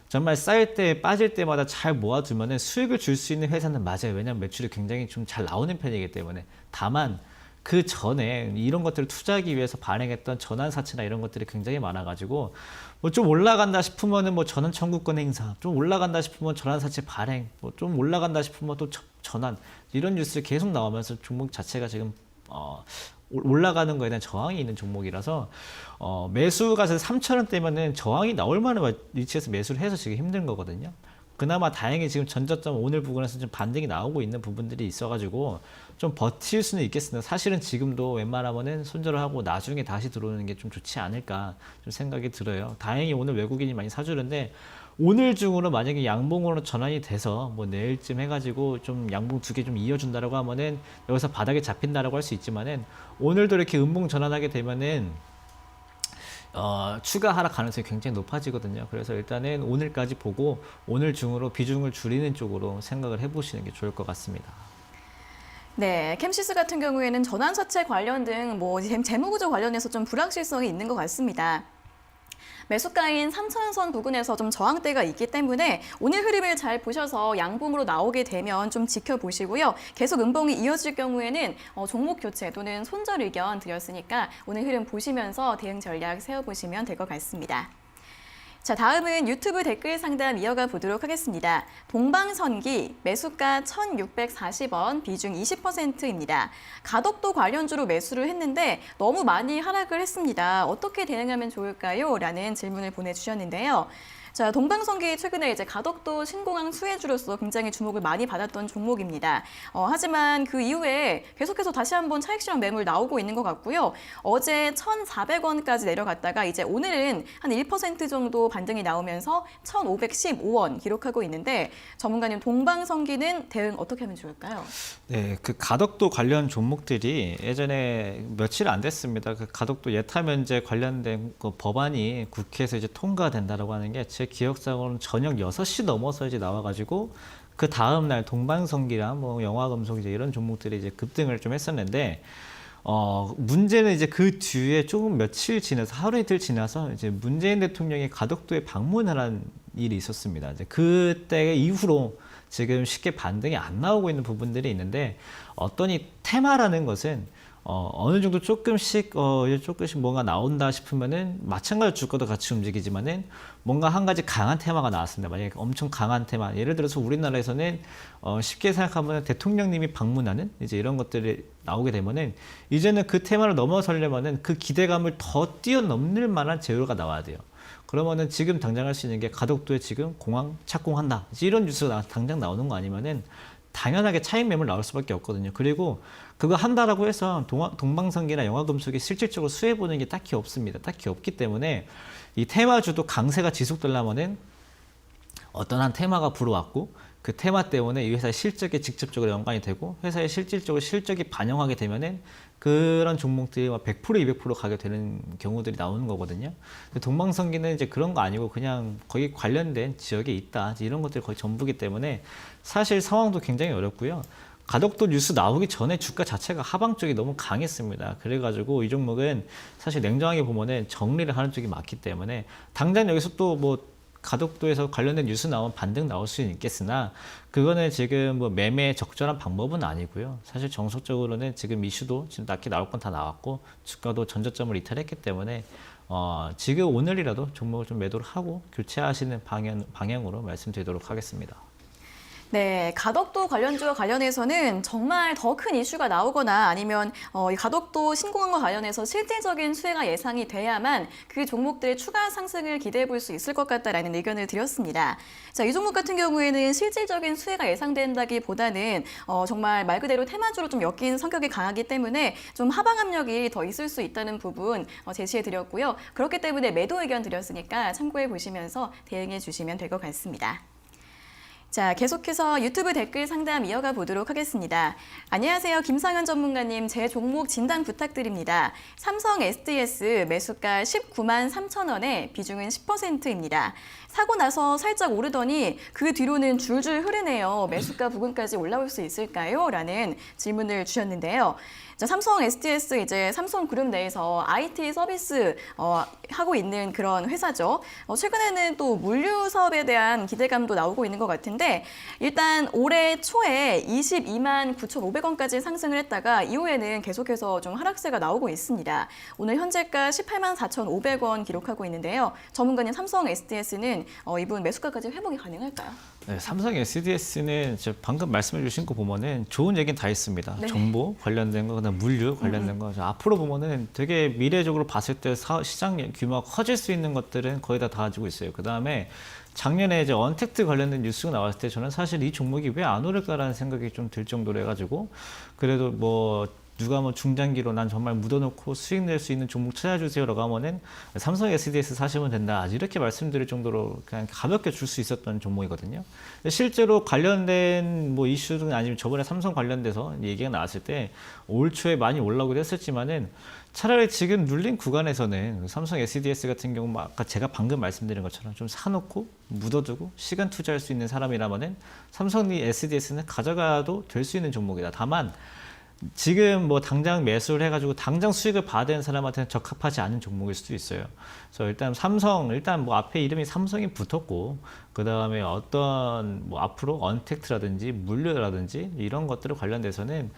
정말 쌓일 때 빠질 때마다 잘 모아두면 수익을 줄 수 있는 회사는 맞아요. 왜냐하면 매출이 굉장히 좀 잘 나오는 편이기 때문에. 다만 그 전에 이런 것들을 투자하기 위해서 발행했던 전환사채나 이런 것들이 굉장히 많아가지고 뭐 좀 올라간다 싶으면은 뭐 전환 청구권 행사, 좀 올라간다 싶으면 전환사채 발행, 뭐 좀 올라간다 싶으면 또 전환 이런 뉴스를 계속 나오면서 종목 자체가 지금 올라가는 거에 대한 저항이 있는 종목이라서 매수가 3,000원대면은 저항이 나올 만한 위치에서 매수를 해서 지금 힘든 거거든요. 그나마 다행히 지금 전저점 오늘 부분에서 좀 반등이 나오고 있는 부분들이 있어가지고 좀 버틸 수는 있겠습니다. 사실은 지금도 웬만하면은 손절을 하고 나중에 다시 들어오는 게 좀 좋지 않을까 좀 생각이 들어요. 다행히 오늘 외국인이 많이 사주는데 오늘 중으로 만약에 양봉으로 전환이 돼서 뭐 내일쯤 해가지고 좀 양봉 2개 좀 이어준다라고 하면은 여기서 바닥에 잡힌다라고 할 수 있지만은 오늘도 이렇게 음봉 전환하게 되면은 추가 하락 가능성이 굉장히 높아지거든요. 그래서 일단은 오늘까지 보고 오늘 중으로 비중을 줄이는 쪽으로 생각을 해보시는 게 좋을 것 같습니다. 네, 캠시스 같은 경우에는 전환사채 관련 등 뭐 재무구조 관련해서 좀 불확실성이 있는 것 같습니다. 매수가인 3,000선 부근에서 좀 저항대가 있기 때문에 오늘 흐름을 잘 보셔서 양봉으로 나오게 되면 좀 지켜보시고요. 계속 음봉이 이어질 경우에는 종목 교체 또는 손절 의견 드렸으니까 오늘 흐름 보시면서 대응 전략 세워보시면 될 것 같습니다. 자, 다음은 유튜브 댓글 상담 이어가 보도록 하겠습니다. 동방선기 매수가 1,640원, 비중 20%입니다. 가덕도 관련주로 매수를 했는데 너무 많이 하락을 했습니다. 어떻게 대응하면 좋을까요? 라는 질문을 보내주셨는데요. 자, 동방성기 최근에 이제 가덕도 신공항 수혜주로서 굉장히 주목을 많이 받았던 종목입니다. 하지만 그 이후에 계속해서 다시 한번 차익 실현 매물 나오고 있는 것 같고요. 어제 1,400원까지 내려갔다가 이제 오늘은 한 1% 정도 반등이 나오면서 1,515원 기록하고 있는데 전문가님 동방성기는 대응 어떻게 하면 좋을까요? 네, 그 가덕도 관련 종목들이 예전에 며칠 안 됐습니다. 그 가덕도 예타 면제 관련된 그 법안이 국회에서 이제 통과된다라고 하는 게 제 기억상으로는 저녁 6시 넘어서 이제 나와가지고 그 다음 날 동방성기랑 뭐 영화금속 이제 이런 종목들이 이제 급등을 좀 했었는데 문제는 이제 그 뒤에 조금 며칠 지나서 하루 이틀 지나서 이제 문재인 대통령이 가덕도에 방문하는 일이 있었습니다. 이제 그때 이후로 지금 쉽게 반등이 안 나오고 있는 부분들이 있는데 어떤 이 테마라는 것은 어느 정도 조금씩 뭔가 나온다 싶으면은 마찬가지로 주가도 같이 움직이지만은 뭔가 한 가지 강한 테마가 나왔습니다. 만약에 엄청 강한 테마, 예를 들어서 우리나라에서는 쉽게 생각하면 대통령님이 방문하는 이제 이런 것들이 나오게 되면은 이제는 그 테마를 넘어서려면은 그 기대감을 더 뛰어넘을 만한 재료가 나와야 돼요. 그러면은 지금 당장 할 수 있는 게 가덕도에 지금 공항 착공한다. 이런 뉴스가 당장 나오는 거 아니면은 당연하게 차익 매물 나올 수밖에 없거든요. 그리고 그거 한다라고 해서 동방성기나 영화금속이 실질적으로 수혜 보는 게 딱히 없습니다. 딱히 없기 때문에 이 테마주도 강세가 지속되려면은 어떤 한 테마가 불어왔고 그 테마 때문에 이 회사의 실적에 직접적으로 연관이 되고 회사의 실질적으로 실적이 반영하게 되면은 그런 종목들이 100% 200% 가게 되는 경우들이 나오는 거거든요. 근데 동방성기는 이제 그런 거 아니고 그냥 거기 관련된 지역에 있다 이런 것들이 거의 전부기 때문에 사실 상황도 굉장히 어렵고요. 가덕도 뉴스 나오기 전에 주가 자체가 하방 쪽이 너무 강했습니다. 그래가지고 이 종목은 사실 냉정하게 보면은 정리를 하는 쪽이 맞기 때문에 당장 여기서 또 뭐 가덕도에서 관련된 뉴스 나오면 반등 나올 수는 있겠으나 그거는 지금 뭐 매매의 적절한 방법은 아니고요. 사실 정석적으로는 지금 이슈도 지금 낮게 나올 건 다 나왔고 주가도 전저점을 이탈했기 때문에 지금 오늘이라도 종목을 좀 매도를 하고 교체하시는 방향으로 말씀드리도록 하겠습니다. 네, 가덕도 관련주와 관련해서는 정말 더 큰 이슈가 나오거나 아니면 이 가덕도 신공항과 관련해서 실질적인 수혜가 예상이 돼야만 그 종목들의 추가 상승을 기대해 볼 수 있을 것 같다라는 의견을 드렸습니다. 자, 이 종목 같은 경우에는 실질적인 수혜가 예상된다기보다는 정말 말 그대로 테마주로 좀 엮인 성격이 강하기 때문에 좀 하방 압력이 더 있을 수 있다는 부분 제시해 드렸고요. 그렇기 때문에 매도 의견 드렸으니까 참고해 보시면서 대응해 주시면 될 것 같습니다. 자, 계속해서 유튜브 댓글 상담 이어가 보도록 하겠습니다. 안녕하세요. 김상현 전문가님, 제 종목 진단 부탁드립니다. 삼성 SDS 매수가 19만 3천 원에 비중은 10%입니다. 사고 나서 살짝 오르더니 그 뒤로는 줄줄 흐르네요. 매수가 부근까지 올라올 수 있을까요? 라는 질문을 주셨는데요. 자, 삼성 SDS 이제 삼성그룹 내에서 IT 서비스 하고 있는 그런 회사죠. 최근에는 또 물류 사업에 대한 기대감도 나오고 있는 것 같은데 일단 올해 초에 22만 9,500원까지 상승을 했다가 이후에는 계속해서 좀 하락세가 나오고 있습니다. 오늘 현재가 18만 4,500원 기록하고 있는데요. 전문가님 삼성 SDS는 이분 매수가까지 회복이 가능할까요? 네, 삼성 SDS는 방금 말씀해 주신 거 보면은 좋은 얘기는 다 있습니다. 네. 정보 관련된 거, 그다음 물류 관련된 거. 앞으로 보면은 되게 미래적으로 봤을 때 시장 규모가 커질 수 있는 것들은 거의 다 가지고 있어요. 그다음에 작년에 이제 언택트 관련된 뉴스가 나왔을 때 저는 사실 이 종목이 왜 안 오를까라는 생각이 좀 들 정도로 해가지고 그래도 뭐 누가 뭐 중장기로 난 정말 묻어놓고 수익 낼 수 있는 종목 찾아주세요라고 하면은 삼성 SDS 사시면 된다. 이렇게 말씀드릴 정도로 그냥 가볍게 줄 수 있었던 종목이거든요. 실제로 관련된 뭐 이슈든 아니면 저번에 삼성 관련돼서 얘기가 나왔을 때 올 초에 많이 올라오기도 했었지만은 차라리 지금 눌린 구간에서는 삼성 SDS 같은 경우 아까 제가 방금 말씀드린 것처럼 좀 사놓고 묻어두고 시간 투자할 수 있는 사람이라면은 삼성 SDS는 가져가도 될 수 있는 종목이다. 다만 지금 뭐 당장 매수를 해가지고 당장 수익을 받아야 되는 사람한테는 적합하지 않은 종목일 수도 있어요. 그래서 일단 뭐 앞에 이름이 삼성이 붙었고 그 다음에 어떤 뭐 앞으로 언택트라든지 물류라든지 이런 것들을 관련돼서는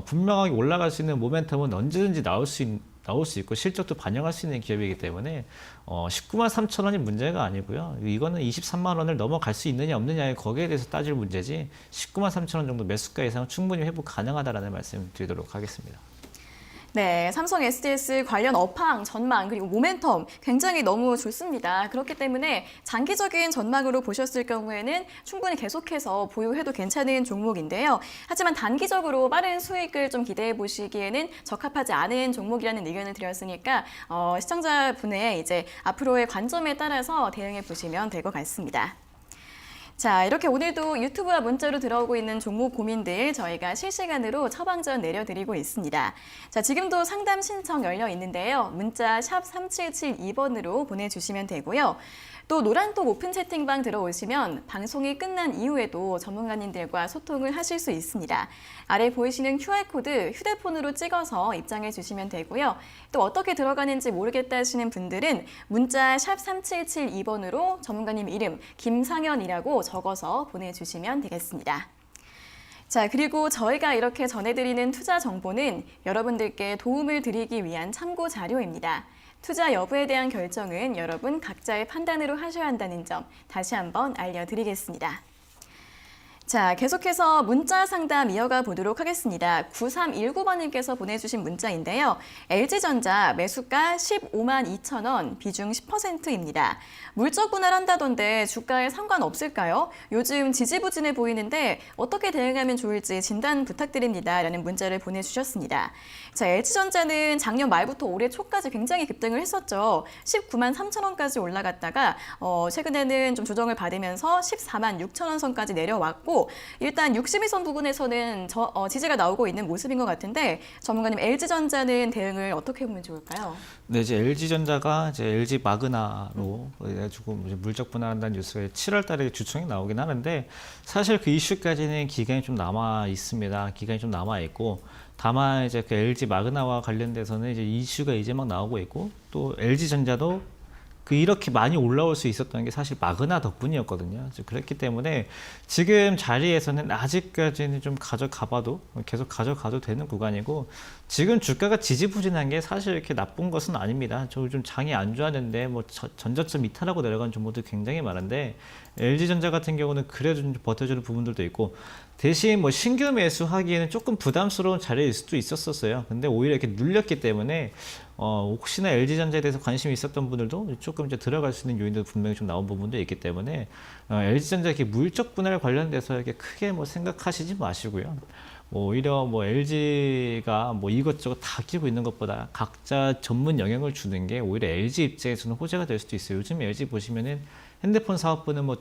분명하게 올라갈 수 있는 모멘텀은 언제든지 나올 수 있고 실적도 반영할 수 있는 기업이기 때문에 19만 3천 원이 문제가 아니고요. 이거는 23만 원을 넘어갈 수 있느냐 없느냐에 거기에 대해서 따질 문제지 19만 3천 원 정도 매수가 이상은 충분히 회복 가능하다라는 말씀 드리도록 하겠습니다. 네, 삼성 SDS 관련 업황, 전망, 그리고 모멘텀 굉장히 너무 좋습니다. 그렇기 때문에 장기적인 전망으로 보셨을 경우에는 충분히 계속해서 보유해도 괜찮은 종목인데요. 하지만 단기적으로 빠른 수익을 좀 기대해 보시기에는 적합하지 않은 종목이라는 의견을 드렸으니까 시청자분의 이제 앞으로의 관점에 따라서 대응해 보시면 될 것 같습니다. 자, 이렇게 오늘도 유튜브와 문자로 들어오고 있는 종목 고민들 저희가 실시간으로 처방전 내려드리고 있습니다. 자, 지금도 상담 신청 열려 있는데요. 문자 샵 3772번으로 보내주시면 되고요. 또 노란톡 오픈 채팅방 들어오시면 방송이 끝난 이후에도 전문가님들과 소통을 하실 수 있습니다. 아래 보이시는 QR코드 휴대폰으로 찍어서 입장해 주시면 되고요. 또 어떻게 들어가는지 모르겠다 하시는 분들은 문자 샵 3772번으로 전문가님 이름 김상현이라고 적어서 보내주시면 되겠습니다. 자, 그리고 저희가 이렇게 전해드리는 투자 정보는 여러분들께 도움을 드리기 위한 참고 자료입니다. 투자 여부에 대한 결정은 여러분 각자의 판단으로 하셔야 한다는 점 다시 한번 알려드리겠습니다. 자, 계속해서 문자 상담 이어가 보도록 하겠습니다. 9319번님께서 보내주신 문자인데요. LG전자 매수가 15만 2천 원, 비중 10%입니다. 물적 분할한다던데 주가에 상관없을까요? 요즘 지지부진해 보이는데 어떻게 대응하면 좋을지 진단 부탁드립니다. 라는 문자를 보내주셨습니다. 자, LG전자는 작년 말부터 올해 초까지 굉장히 급등을 했었죠. 19만 3천 원까지 올라갔다가 최근에는 좀 조정을 받으면서 14만 6천 원 선까지 내려왔고 일단 62선 부분에서는 지지가 나오고 있는 모습인 것 같은데 전문가님 LG전자는 대응을 어떻게 보면 좋을까요? 네, 이제 LG전자가 이제 LG 마그나로 해가지고 물적 분할한다는 뉴스가 7월달에 주총이 나오긴 하는데 사실 그 이슈까지는 기간이 좀 남아 있습니다. 기간이 좀 남아 있고 다만 이제 그 LG 마그나와 관련돼서는 이제 이슈가 이제 막 나오고 있고 또 LG전자도 그 이렇게 많이 올라올 수 있었던 게 사실 마그나 덕분이었거든요. 그렇기 때문에 지금 자리에서는 아직까지는 좀 가져가봐도 계속 가져가도 되는 구간이고 지금 주가가 지지부진한 게 사실 이렇게 나쁜 것은 아닙니다. 저 좀 장이 안 좋았는데 뭐 전저점 이탈하고 내려간 종목들 굉장히 많은데 LG전자 같은 경우는 그래도 좀 버텨주는 부분들도 있고 대신 뭐 신규 매수하기에는 조금 부담스러운 자리일 수도 있었어요. 근데 오히려 이렇게 눌렸기 때문에 혹시나 LG전자에 대해서 관심이 있었던 분들도 조금 이제 들어갈 수 있는 요인도 분명히 좀 나온 부분도 있기 때문에 LG전자 이렇게 물적 분할 관련돼서 이렇게 크게 뭐 생각하시지 마시고요. 오히려 뭐 LG가 뭐 이것저것 다 끼고 있는 것보다 각자 전문 영역을 주는 게 오히려 LG 입장에서는 호재가 될 수도 있어요. 요즘 LG 보시면은 핸드폰 사업부는 뭐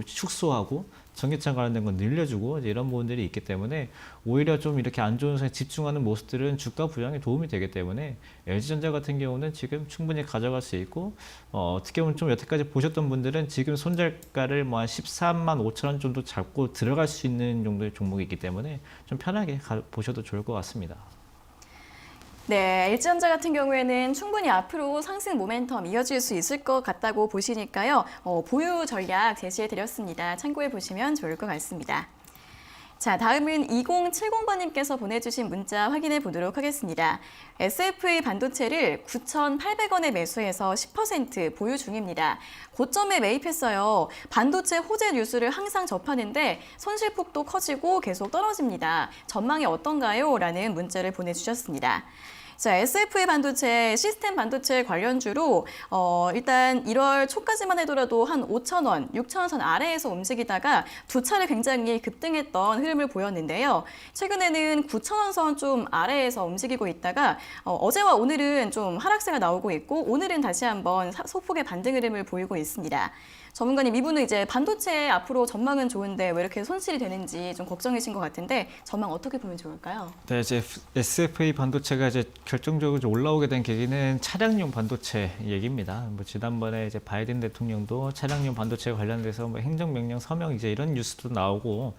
축소하고 전기차 관련된 건 늘려주고 이런 부분들이 있기 때문에 오히려 좀 이렇게 안 좋은 상황에 집중하는 모습들은 주가 부양에 도움이 되기 때문에 LG전자 같은 경우는 지금 충분히 가져갈 수 있고 어떻게 보면 좀 여태까지 보셨던 분들은 지금 손절가를 뭐 한 13만 5천 원 정도 잡고 들어갈 수 있는 정도의 종목이기 때문에 좀 편하게 보셔도 좋을 것 같습니다. 네, LG전자 같은 경우에는 충분히 앞으로 상승 모멘텀 이어질 수 있을 것 같다고 보시니까요. 보유 전략 제시해 드렸습니다. 참고해 보시면 좋을 것 같습니다. 자, 다음은 2070번님께서 보내주신 문자 확인해 보도록 하겠습니다. SFA 반도체를 9,800원에 매수해서 10% 보유 중입니다. 고점에 매입했어요. 반도체 호재 뉴스를 항상 접하는데 손실폭도 커지고 계속 떨어집니다. 전망이 어떤가요? 라는 문자를 보내주셨습니다. 자, SFA 반도체, 시스템 반도체 관련주로 일단 1월 초까지만 해더라도 한 5,000원, 6,000원 선 아래에서 움직이다가 두 차례 굉장히 급등했던 흐름을 보였는데요. 최근에는 9,000원 선 좀 아래에서 움직이고 있다가 어제와 오늘은 좀 하락세가 나오고 있고 오늘은 다시 한번 소폭의 반등 흐름을 보이고 있습니다. 전문가님, 이분은 이제 반도체 앞으로 전망은 좋은데 왜 이렇게 손실이 되는지 좀 걱정이신 것 같은데 전망 어떻게 보면 좋을까요? 네, 이제 SFA 반도체가 이제 결정적으로 좀 올라오게 된 계기는 차량용 반도체 얘기입니다. 뭐 지난번에 이제 바이든 대통령도 차량용 반도체 관련돼서 뭐 행정명령 서명 이제 이런 뉴스도 나오고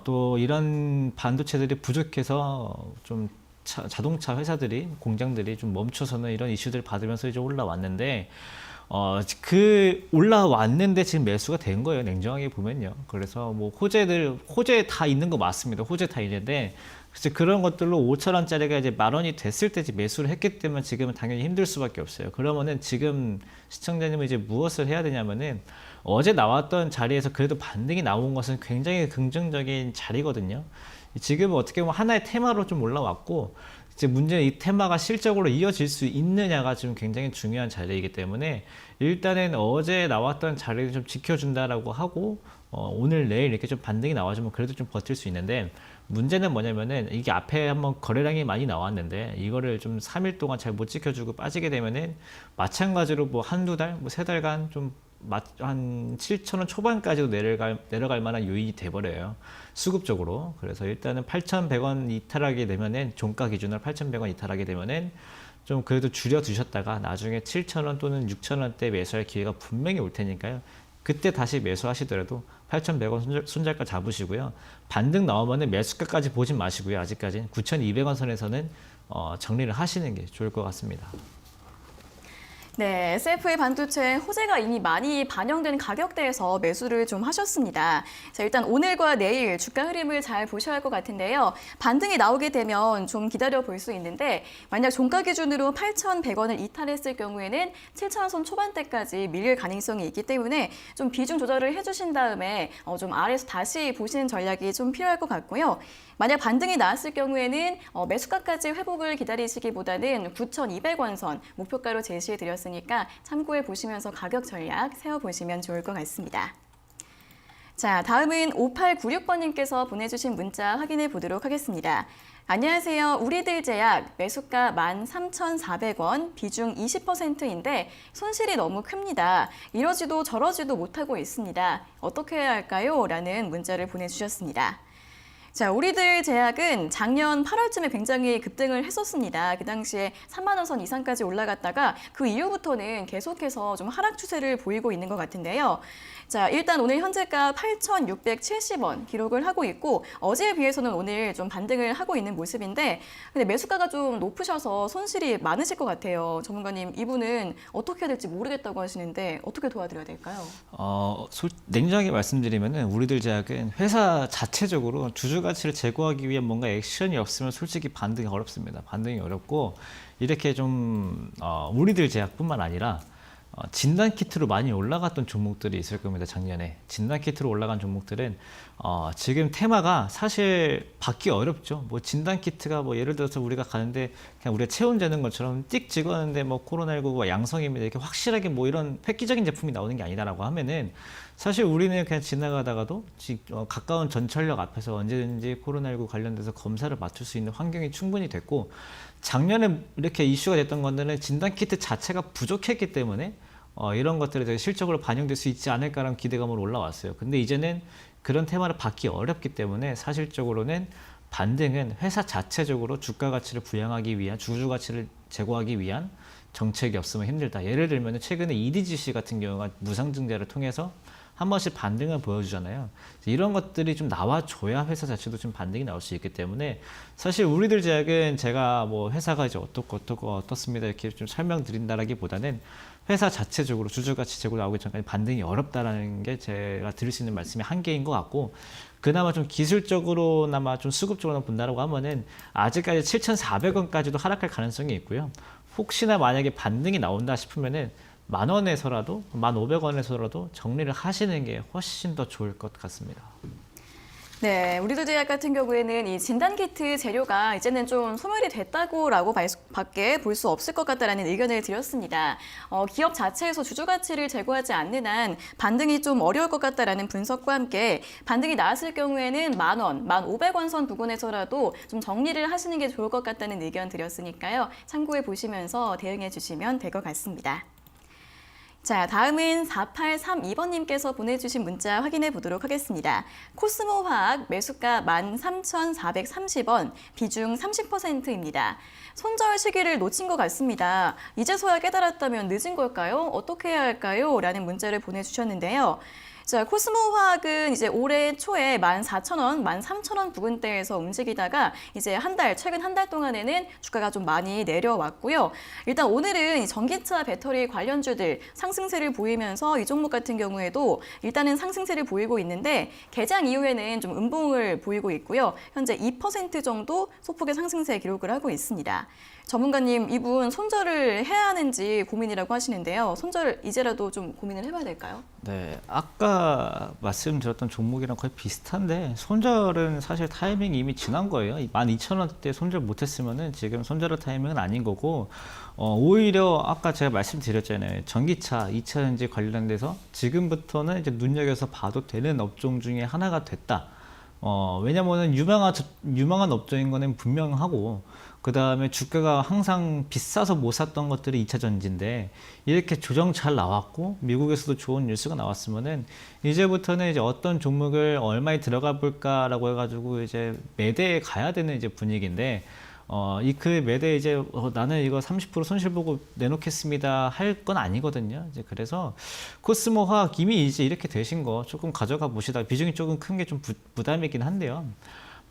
또 이런 반도체들이 부족해서 좀 자동차 회사들이 공장들이 좀 멈춰서는 이런 이슈들을 받으면서 이제 올라왔는데 그 올라왔는데 지금 매수가 된 거예요. 냉정하게 보면요. 그래서 뭐 호재 다 있는 거 맞습니다. 호재 다 있는데 그래서 그런 것들로 5,000원짜리가 이제 10,000원이 됐을 때 매수를 했기 때문에 지금은 당연히 힘들 수밖에 없어요. 그러면은 지금 시청자님은 이제 무엇을 해야 되냐면은 어제 나왔던 자리에서 그래도 반등이 나온 것은 굉장히 긍정적인 자리거든요. 지금은 어떻게 보면 하나의 테마로 좀 올라왔고 이제 문제는 이 테마가 실적으로 이어질 수 있느냐가 지금 굉장히 중요한 자리이기 때문에 일단은 어제 나왔던 자리를 좀 지켜준다라고 하고 오늘 내일 이렇게 좀 반등이 나와주면 그래도 좀 버틸 수 있는데 문제는 뭐냐면은 이게 앞에 한번 거래량이 많이 나왔는데 이거를 좀 3일 동안 잘 못 지켜주고 빠지게 되면은 마찬가지로 뭐 한두 달, 뭐 세 달간 좀 한 7,000원 초반까지도 내려갈 만한 요인이 돼버려요. 수급적으로. 그래서 일단은 8,100원 이탈하게 되면은 종가 기준으로 8,100원 이탈하게 되면은 좀 그래도 줄여 두셨다가 나중에 7,000원 또는 6,000원대 매수할 기회가 분명히 올 테니까요. 그때 다시 매수하시더라도 8,100원 손절가 잡으시고요. 반등 나오면은 매수가까지 보진 마시고요. 아직까지는 9,200원 선에서는 정리를 하시는 게 좋을 것 같습니다. 네, SF의 반도체 호재가 이미 많이 반영된 가격대에서 매수를 좀 하셨습니다. 자, 일단 오늘과 내일 주가 흐름을 잘 보셔야 할 것 같은데요. 반등이 나오게 되면 좀 기다려 볼 수 있는데 만약 종가 기준으로 8,100원을 이탈했을 경우에는 7,000원 선 초반대까지 밀릴 가능성이 있기 때문에 좀 비중 조절을 해주신 다음에 좀 아래에서 다시 보시는 전략이 좀 필요할 것 같고요. 만약 반등이 나왔을 경우에는 매수가까지 회복을 기다리시기보다는 9,200원 선 목표가로 제시해 드렸으니까 참고해 보시면서 가격 전략 세워보시면 좋을 것 같습니다. 자, 다음은 5896번님께서 보내주신 문자 확인해 보도록 하겠습니다. 안녕하세요. 우리들 제약 매수가 13,400원, 비중 20%인데 손실이 너무 큽니다. 이러지도 저러지도 못하고 있습니다. 어떻게 해야 할까요? 라는 문자를 보내주셨습니다. 자, 우리들 제약은 작년 8월쯤에 굉장히 급등을 했었습니다. 그 당시에 3만 원 선 이상까지 올라갔다가 그 이후부터는 계속해서 좀 하락 추세를 보이고 있는 것 같은데요. 자, 일단 오늘 현재가 8,670원 기록을 하고 있고 어제에 비해서는 오늘 좀 반등을 하고 있는 모습인데 근데 매수가가 좀 높으셔서 손실이 많으실 것 같아요. 전문가님, 이분은 어떻게 해야 될지 모르겠다고 하시는데 어떻게 도와드려야 될까요? 냉정하게 말씀드리면은 우리들 제약은 회사 자체적으로 주주 가치를 제고하기 위한 뭔가 액션이 없으면 솔직히 반등이 어렵습니다. 반등이 어렵고 이렇게 좀 우리들 제약뿐만 아니라 진단 키트로 많이 올라갔던 종목들이 있을 겁니다. 작년에 진단 키트로 올라간 종목들은 지금 테마가 사실 받기 어렵죠. 뭐 진단 키트가 뭐 예를 들어서 우리가 가는데 그냥 우리가 체온재는 것처럼 띡 찍었는데 뭐 코로나19가 양성입니다. 이렇게 확실하게 뭐 이런 획기적인 제품이 나오는 게 아니다라고 하면은 사실 우리는 그냥 지나가다가도 가까운 전철역 앞에서 언제든지 코로나19 관련돼서 검사를 맡을 수 있는 환경이 충분히 됐고 작년에 이렇게 이슈가 됐던 것들은 진단 키트 자체가 부족했기 때문에 이런 것들에 대해 실적으로 반영될 수 있지 않을까라는 기대감으로 올라왔어요. 근데 이제는 그런 테마를 받기 어렵기 때문에 사실적으로는 반등은 회사 자체적으로 주가 가치를 부양하기 위한 주주 가치를 제고하기 위한 정책이 없으면 힘들다. 예를 들면 최근에 EDGC 같은 경우가 무상증자를 통해서 한 번씩 반등을 보여주잖아요. 이런 것들이 좀 나와줘야 회사 자체도 좀 반등이 나올 수 있기 때문에 사실 우리들 제약은 제가 뭐 회사가 이제 어떻고 어떻습니다 이렇게 좀 설명드린다라기보다는 회사 자체적으로 주주가치 제고 나오기 전까지 반등이 어렵다라는 게 제가 드릴 수 있는 말씀이 한계인 것 같고 그나마 좀 기술적으로나마 좀 수급적으로 본다라고 하면은 아직까지 7,400원까지도 하락할 가능성이 있고요. 혹시나 만약에 반등이 나온다 싶으면은 10,000원에서라도 1,500원에서라도 정리를 하시는 게 훨씬 더 좋을 것 같습니다. 네, 우리들 제약 같은 경우에는 이 진단키트 재료가 이제는 좀 소멸이 됐다고라고 밖에 볼 수 없을 것 같다라는 의견을 드렸습니다. 기업 자체에서 주주가치를 제고하지 않는 한 반등이 좀 어려울 것 같다라는 분석과 함께 반등이 나왔을 경우에는 10,000원, 1,500원 선 부근에서라도 좀 정리를 하시는 게 좋을 것 같다는 의견 드렸으니까요. 참고해 보시면서 대응해 주시면 될 것 같습니다. 자, 다음은 4832번님께서 보내주신 문자 확인해 보도록 하겠습니다. 코스모화학 매수가 13,430원, 비중 30%입니다. 손절 시기를 놓친 것 같습니다. 이제서야 깨달았다면 늦은 걸까요? 어떻게 해야 할까요? 라는 문자를 보내주셨는데요. 자, 코스모화학은 이제 올해 초에 14,000원, 13,000원 부근대에서 움직이다가 이제 최근 한 달 동안에는 주가가 좀 많이 내려왔고요. 일단 오늘은 전기차 배터리 관련주들 상승세를 보이면서 이 종목 같은 경우에도 일단은 상승세를 보이고 있는데 개장 이후에는 좀 음봉을 보이고 있고요. 현재 2% 정도 소폭의 상승세 기록을 하고 있습니다. 전문가님, 이분 손절을 해야 하는지 고민이라고 하시는데요. 손절 이제라도 좀 고민을 해봐야 될까요? 네, 아까 말씀드렸던 종목이랑 거의 비슷한데 손절은 사실 타이밍이 이미 지난 거예요. 12,000원대 손절 못했으면은 지금 손절할 타이밍은 아닌 거고 오히려 아까 제가 말씀드렸잖아요. 전기차, 2차전지 관련돼서 지금부터는 이제 눈여겨서 봐도 되는 업종 중에 하나가 됐다. 왜냐면은 유명한 업종인 거는 분명하고, 그 다음에 주가가 항상 비싸서 못 샀던 것들이 2차 전지인데, 이렇게 조정 잘 나왔고, 미국에서도 좋은 뉴스가 나왔으면은, 이제부터는 이제 어떤 종목을 얼마에 들어가 볼까라고 해가지고, 이제 매대에 가야 되는 이제 분위기인데, 그 매대 이제 나는 이거 30% 손실 보고 내놓겠습니다 할 건 아니거든요. 이제 그래서 코스모 화학 이미 이제 이렇게 되신 거 조금 가져가 보시다. 비중이 조금 큰 게 좀 부담이긴 한데요.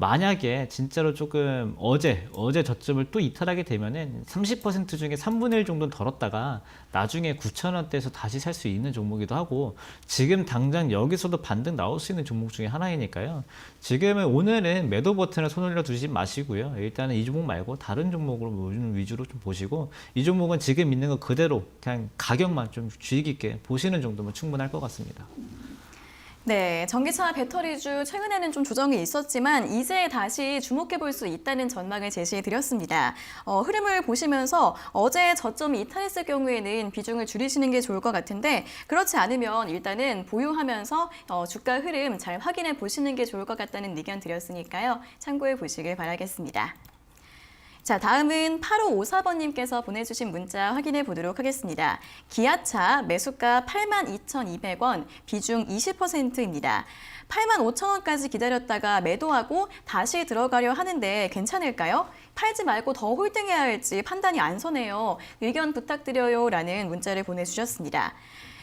만약에 진짜로 조금 어제 저점을 또 이탈하게 되면은 30% 중에 3분의 1 정도는 덜었다가 나중에 9,000원대에서 다시 살 수 있는 종목이기도 하고, 지금 당장 여기서도 반등 나올 수 있는 종목 중에 하나이니까요. 오늘은 매도 버튼을 손 올려 두지 마시고요. 일단은 이 종목 말고 다른 종목으로 위주로 좀 보시고, 이 종목은 지금 있는 거 그대로 그냥 가격만 좀 주의 깊게 보시는 정도면 충분할 것 같습니다. 네, 전기차 배터리주 최근에는 좀 조정이 있었지만 이제 다시 주목해 볼 수 있다는 전망을 제시해 드렸습니다. 흐름을 보시면서 어제 저점이 이탈했을 경우에는 비중을 줄이시는 게 좋을 것 같은데, 그렇지 않으면 일단은 보유하면서 주가 흐름 잘 확인해 보시는 게 좋을 것 같다는 의견 드렸으니까요. 참고해 보시길 바라겠습니다. 자, 다음은 8554번님께서 보내주신 문자 확인해 보도록 하겠습니다. 기아차 매수가 82,200원, 비중 20%입니다. 85,000원까지 기다렸다가 매도하고 다시 들어가려 하는데 괜찮을까요? 팔지 말고 더 홀딩해야 할지 판단이 안 서네요. 의견 부탁드려요 라는 문자를 보내주셨습니다.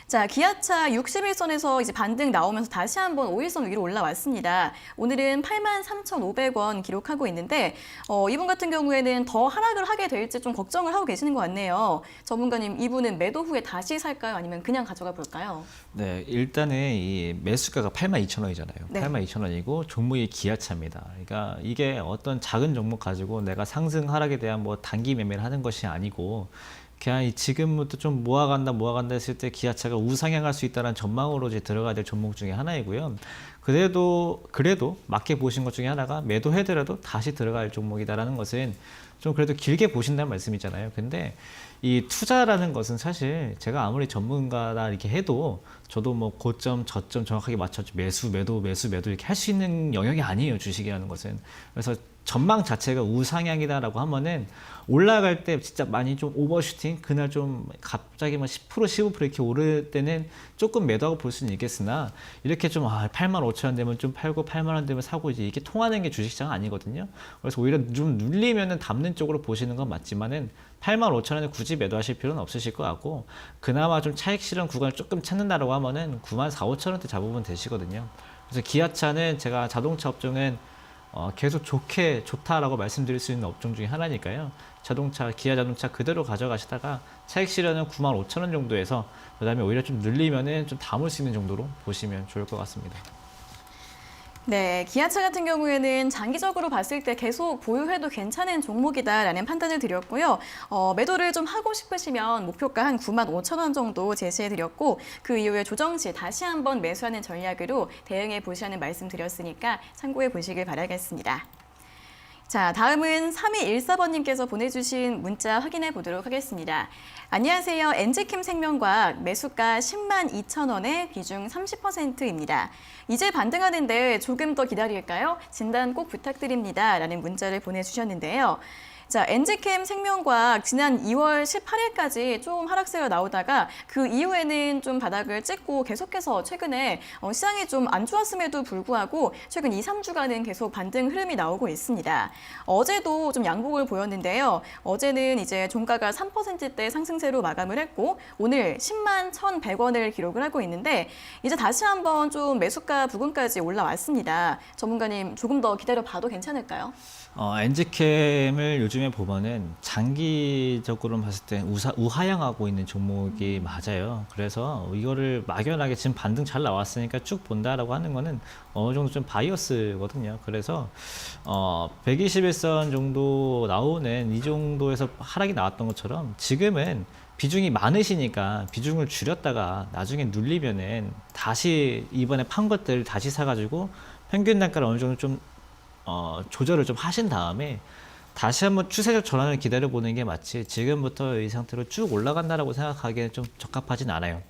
자, 기아차 60일선에서 이제 반등 나오면서 다시 한번 5일선 위로 올라왔습니다. 오늘은 83,500원 기록하고 있는데 이분 같은 경우에는 더 하락을 하게 될지 좀 걱정을 하고 계시는 것 같네요. 전문가님, 이분은 매도 후에 다시 살까요? 아니면 그냥 가져가 볼까요? 네, 일단은 이 매수가가 82,000원이잖아요. 네. 82,000원이고 종목이 기아차입니다. 그러니까 이게 어떤 작은 종목 가지고 내가 상승 하락에 대한 뭐 단기 매매를 하는 것이 아니고, 그냥 지금부터 좀 모아간다 했을 때 기아차가 우상향할 수 있다는 전망으로 이제 들어가야 될 종목 중에 하나이고요. 그래도 맞게 보신 것 중에 하나가 매도해더라도 다시 들어갈 종목이다라는 것은 좀 그래도 길게 보신다는 말씀이잖아요. 근데 이 투자라는 것은 사실 제가 아무리 전문가다 이렇게 해도 저도 뭐 고점, 저점 정확하게 맞춰서 매수, 매도 이렇게 할 수 있는 영역이 아니에요, 주식이라는 것은. 그래서 전망 자체가 우상향이다라고 하면은 올라갈 때 진짜 많이 좀 오버슈팅, 그날 좀 갑자기 막 10%, 15% 이렇게 오를 때는 조금 매도하고 볼 수는 있겠으나, 이렇게 좀 85,000원 되면 좀 팔고 8만 원 되면 사고 이제 이게 통하는 게 주식시장은 아니거든요. 그래서 오히려 좀 눌리면은 담는 쪽으로 보시는 건 맞지만은 85,000원에 굳이 매도하실 필요는 없으실 것 같고, 그나마 좀 차익 실현 구간을 조금 찾는다라고 하면은 94,500원대 잡으면 되시거든요. 그래서 기아차는 제가 자동차 업종은 계속 좋다라고 말씀드릴 수 있는 업종 중에 하나니까요. 기아 자동차 그대로 가져가시다가 차익 실현은 95,000원 정도에서, 그다음에 오히려 좀 늘리면은 좀 담을 수 있는 정도로 보시면 좋을 것 같습니다. 네, 기아차 같은 경우에는 장기적으로 봤을 때 계속 보유해도 괜찮은 종목이다라는 판단을 드렸고요. 매도를 좀 하고 싶으시면 목표가 한 95,000원 정도 제시해드렸고, 그 이후에 조정 시 다시 한번 매수하는 전략으로 대응해 보시라는 말씀 드렸으니까 참고해 보시길 바라겠습니다. 자, 다음은 3214번님께서 보내주신 문자 확인해 보도록 하겠습니다. 안녕하세요. 엔지캠 생명과학 매수가 102,000원에 비중 30%입니다. 이제 반등하는데 조금 더 기다릴까요? 진단 꼭 부탁드립니다. 라는 문자를 보내주셨는데요. 자, 엔지캠 생명과학 지난 2월 18일까지 좀 하락세가 나오다가 그 이후에는 좀 바닥을 찍고 계속해서 최근에 시장이 좀 안 좋았음에도 불구하고 최근 2, 3주간은 계속 반등 흐름이 나오고 있습니다. 어제도 좀 양봉을 보였는데요. 어제는 이제 종가가 3%대 상승세로 마감을 했고 오늘 10만 1,100원을 기록을 하고 있는데 이제 다시 한번 좀 매수가 부근까지 올라왔습니다. 전문가님 조금 더 기다려 봐도 괜찮을까요? 엔지캠을 요즘에 보면은 장기적으로 봤을 때 우하향하고 있는 종목이 맞아요. 그래서 이거를 막연하게 지금 반등 잘 나왔으니까 쭉 본다라고 하는 거는 어느 정도 좀 바이어스거든요. 그래서 121선 정도 나오는 이 정도에서 하락이 나왔던 것처럼 지금은 비중이 많으시니까 비중을 줄였다가 나중에 눌리면은 다시 이번에 판 것들 다시 사가지고 평균 단가를 어느 정도 좀 조절을 좀 하신 다음에 다시 한번 추세적 전환을 기다려 보는 게 맞지, 지금부터 이 상태로 쭉 올라간다라고 생각하기에는 좀 적합하진 않아요.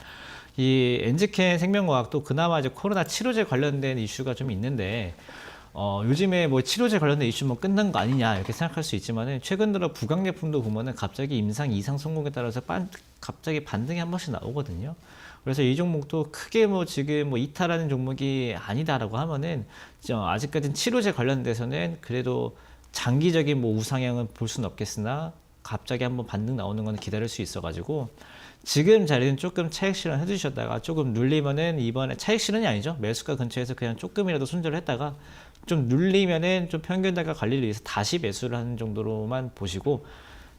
이 엔지켄 생명과학도 그나마 이제 코로나 치료제 관련된 이슈가 좀 있는데, 요즘에 뭐 치료제 관련된 이슈 뭐 끝난 거 아니냐 이렇게 생각할 수 있지만은, 최근 들어 부강제품도 보면은 갑자기 임상 이상 성공에 따라서 갑자기 반등이 한 번씩 나오거든요. 그래서 이 종목도 크게 뭐 지금 뭐 이탈하는 종목이 아니다라고 하면은, 아직까지는 치료제 관련돼서는 그래도 장기적인 뭐 우상향은 볼 수는 없겠으나 갑자기 한번 반등 나오는 건 기다릴 수 있어가지고, 지금 자리는 조금 차익 실현 해주셨다가 조금 눌리면은, 이번에 차익 실현이 아니죠, 매수가 근처에서 그냥 조금이라도 손절을 했다가 좀 눌리면은 좀 평균 단가 관리를 위해서 다시 매수를 하는 정도로만 보시고,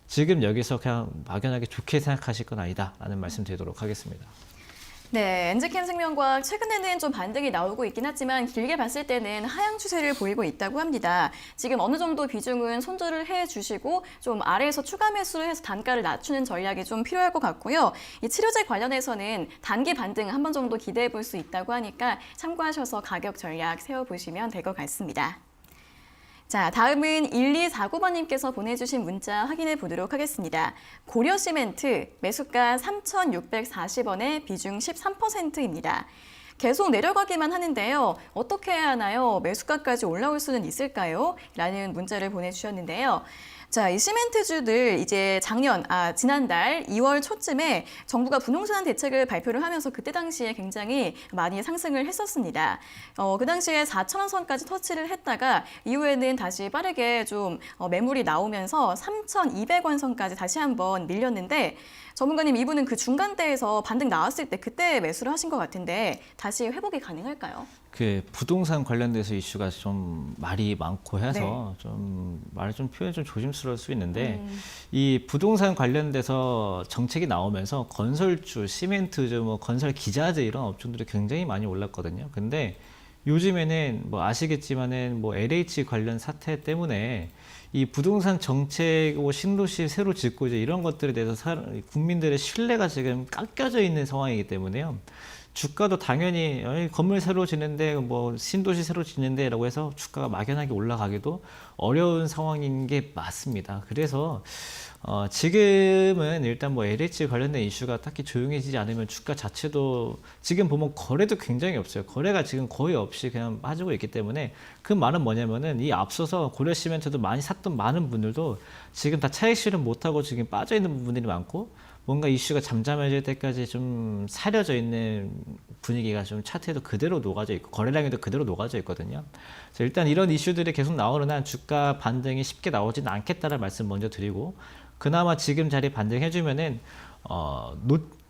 지금 여기서 그냥 막연하게 좋게 생각하실 건 아니다 라는 말씀 드리도록 하겠습니다. 네, 엔지캠 생명과학 최근에는 좀 반등이 나오고 있긴 하지만 길게 봤을 때는 하향 추세를 보이고 있다고 합니다. 지금 어느 정도 비중은 손절을 해주시고 좀 아래에서 추가 매수를 해서 단가를 낮추는 전략이 좀 필요할 것 같고요. 이 치료제 관련해서는 단기 반등 한 번 정도 기대해 볼 수 있다고 하니까 참고하셔서 가격 전략 세워보시면 될 것 같습니다. 자, 다음은 1249번님께서 보내주신 문자 확인해 보도록 하겠습니다. 고려시멘트 매수가 3,640원에 비중 13%입니다. 계속 내려가기만 하는데요. 어떻게 해야 하나요? 매수가까지 올라올 수는 있을까요? 라는 문자를 보내주셨는데요. 자, 이 시멘트주들 이제 지난달 2월 초쯤에 정부가 부동산 대책을 발표를 하면서 그때 당시에 굉장히 많이 상승을 했었습니다. 그 당시에 4,000원 선까지 터치를 했다가 이후에는 다시 빠르게 좀 매물이 나오면서 3,200원 선까지 다시 한번 밀렸는데, 전문가님, 이분은 그 중간대에서 반등 나왔을 때 그때 매수를 하신 것 같은데 다시 회복이 가능할까요? 그 부동산 관련돼서 이슈가 좀 말이 많고 해서 네. 좀 말을 좀 표현 좀 조심스러울 수 있는데, 이 부동산 관련돼서 정책이 나오면서 건설주, 시멘트주, 뭐 건설 기자재 이런 업종들이 굉장히 많이 올랐거든요. 근데 요즘에는 뭐 아시겠지만은 뭐 LH 관련 사태 때문에 이 부동산 정책, 신도시 새로 짓고 이제 이런 것들에 대해서 국민들의 신뢰가 지금 깎여져 있는 상황이기 때문에요. 주가도 당연히 건물 새로 짓는데 뭐 신도시 새로 짓는데라고 해서 주가가 막연하게 올라가기도 어려운 상황인 게 맞습니다. 그래서 지금은 일단 뭐 LH 관련된 이슈가 딱히 조용해지지 않으면 주가 자체도 지금 보면 거래도 굉장히 없어요. 거래가 지금 거의 없이 그냥 빠지고 있기 때문에, 그 말은 뭐냐면은 이 앞서서 고려시멘트도 많이 샀던 많은 분들도 지금 다 차익 실현 못하고 지금 빠져 있는 부분들이 많고, 뭔가 이슈가 잠잠해질 때까지 좀 사려져 있는 분위기가 좀 차트에도 그대로 녹아져 있고 거래량에도 그대로 녹아져 있거든요. 그래서 일단 이런 이슈들이 계속 나오는 한 주가 반등이 쉽게 나오지는 않겠다는 말씀 먼저 드리고, 그나마 지금 자리 반등해주면은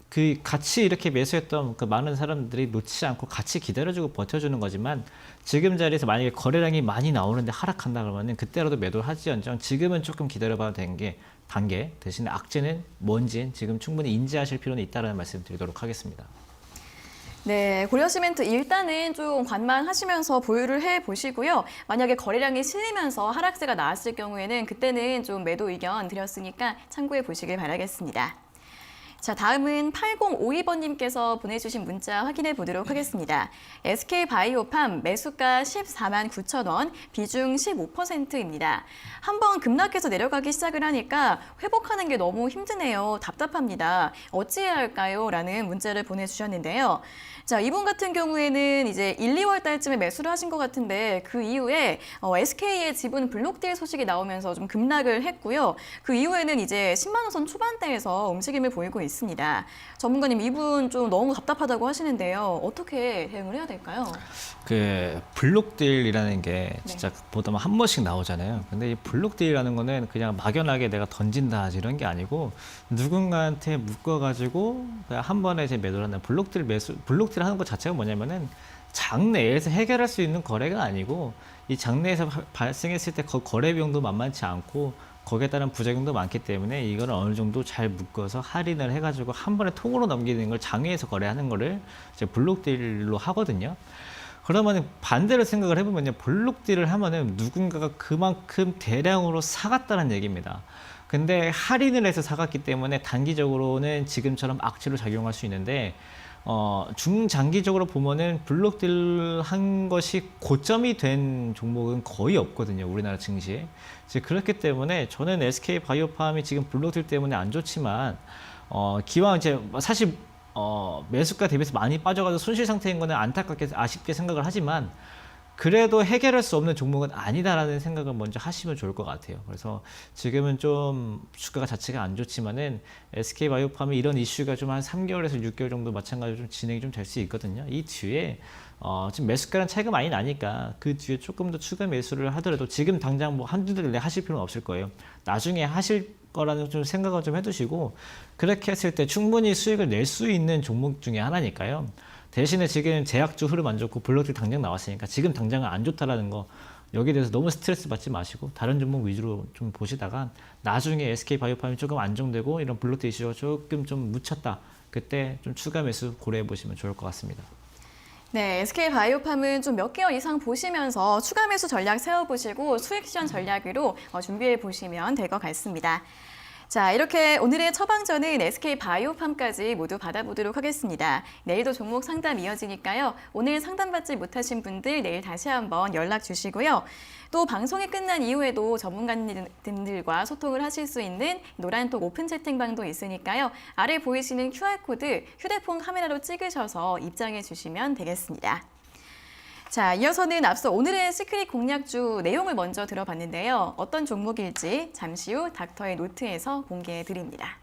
그 같이 이렇게 매수했던 그 많은 사람들이 놓치지 않고 같이 기다려주고 버텨주는 거지만, 지금 자리에서 만약에 거래량이 많이 나오는데 하락한다 그러면은 그때라도 매도를 하지언정 지금은 조금 기다려봐도 되는 게 단계, 대신에 악재는 뭔지 지금 충분히 인지하실 필요는 있다는 말씀 드리도록 하겠습니다. 네, 고려시멘트 일단은 좀 관망하시면서 보유를 해보시고요. 만약에 거래량이 실리면서 하락세가 나왔을 경우에는 그때는 좀 매도 의견 드렸으니까 참고해 보시길 바라겠습니다. 자, 다음은 8052번님께서 보내주신 문자 확인해 보도록 하겠습니다. SK바이오팜 매수가 14만 9천 원, 비중 15%입니다. 한번 급락해서 내려가기 시작을 하니까 회복하는 게 너무 힘드네요. 답답합니다. 어찌해야 할까요? 라는 문자를 보내주셨는데요. 자, 이분 같은 경우에는 이제 1, 2월 달쯤에 매수를 하신 것 같은데, 그 이후에 SK의 지분 블록딜 소식이 나오면서 좀 급락을 했고요. 그 이후에는 이제 10만 원 선 초반대에서 움직임을 보이고 있습니다. 전문가님, 이분 좀 너무 답답하다고 하시는데요. 어떻게 대응을 해야 될까요? 그 블록딜이라는 게 진짜 보다 한 번씩 나오잖아요. 근데 이 블록딜이라는 거는 그냥 막연하게 내가 던진다 이런 게 아니고, 누군가한테 묶어가지고 그냥 한 번에 이제 매도를 한다. 블록딜 하는 것 자체가 뭐냐면은 장내에서 해결할 수 있는 거래가 아니고 이 장내에서 발생했을 때 거래 비용도 만만치 않고 거기에 따른 부작용도 많기 때문에 이거를 어느 정도 잘 묶어서 할인을 해가지고 한 번에 통으로 넘기는 걸 장외에서 거래하는 거를 이제 블록딜로 하거든요. 그러면 반대로 생각을 해보면요, 블록딜을 하면은 누군가가 그만큼 대량으로 사갔다는 얘기입니다. 근데 할인을 해서 사갔기 때문에 단기적으로는 지금처럼 악재로 작용할 수 있는데 중장기적으로 보면은 블록딜 한 것이 고점이 된 종목은 거의 없거든요, 우리나라 증시에. 그렇기 때문에 저는 SK 바이오팜이 지금 블록딜 때문에 안 좋지만 기왕 이제 사실 매수가 대비해서 많이 빠져가지고 손실 상태인 거는 안타깝게 아쉽게 생각을 하지만 그래도 해결할 수 없는 종목은 아니다라는 생각을 먼저 하시면 좋을 것 같아요. 그래서 지금은 좀 주가가 자체가 안 좋지만은 SK바이오팜이 이런 이슈가 좀 한 3개월에서 6개월 정도 마찬가지로 좀 진행이 좀 될 수 있거든요. 이 뒤에 지금 매수가랑 차이가 많이 나니까 그 뒤에 조금 더 추가 매수를 하더라도 지금 당장 뭐 한두 달 내에 하실 필요는 없을 거예요. 나중에 하실 거라는 좀 생각을 좀 해두시고 그렇게 했을 때 충분히 수익을 낼 수 있는 종목 중에 하나니까요. 대신에 지금 제약주 흐름 안 좋고 블록딜 당장 나왔으니까 지금 당장은 안 좋다라는 거 여기에 대해서 너무 스트레스 받지 마시고 다른 종목 위주로 좀 보시다가 나중에 SK바이오팜이 조금 안정되고 이런 블록딜 이슈가 조금 좀 묻혔다. 그때 좀 추가 매수 고려해 보시면 좋을 것 같습니다. 네, SK바이오팜은 좀 몇 개월 이상 보시면서 추가 매수 전략 세워보시고 수익 실현 전략으로 준비해 보시면 될 것 같습니다. 자, 이렇게 오늘의 처방전은 SK바이오팜까지 모두 받아보도록 하겠습니다. 내일도 종목 상담 이어지니까요. 오늘 상담받지 못하신 분들 내일 다시 한번 연락 주시고요. 또 방송이 끝난 이후에도 전문가님들과 소통을 하실 수 있는 노란톡 오픈 채팅방도 있으니까요. 아래 보이시는 QR코드 휴대폰 카메라로 찍으셔서 입장해 주시면 되겠습니다. 자, 이어서는 앞서 오늘의 시크릿 공략주 내용을 먼저 들어봤는데요. 어떤 종목일지 잠시 후 닥터의 노트에서 공개해 드립니다.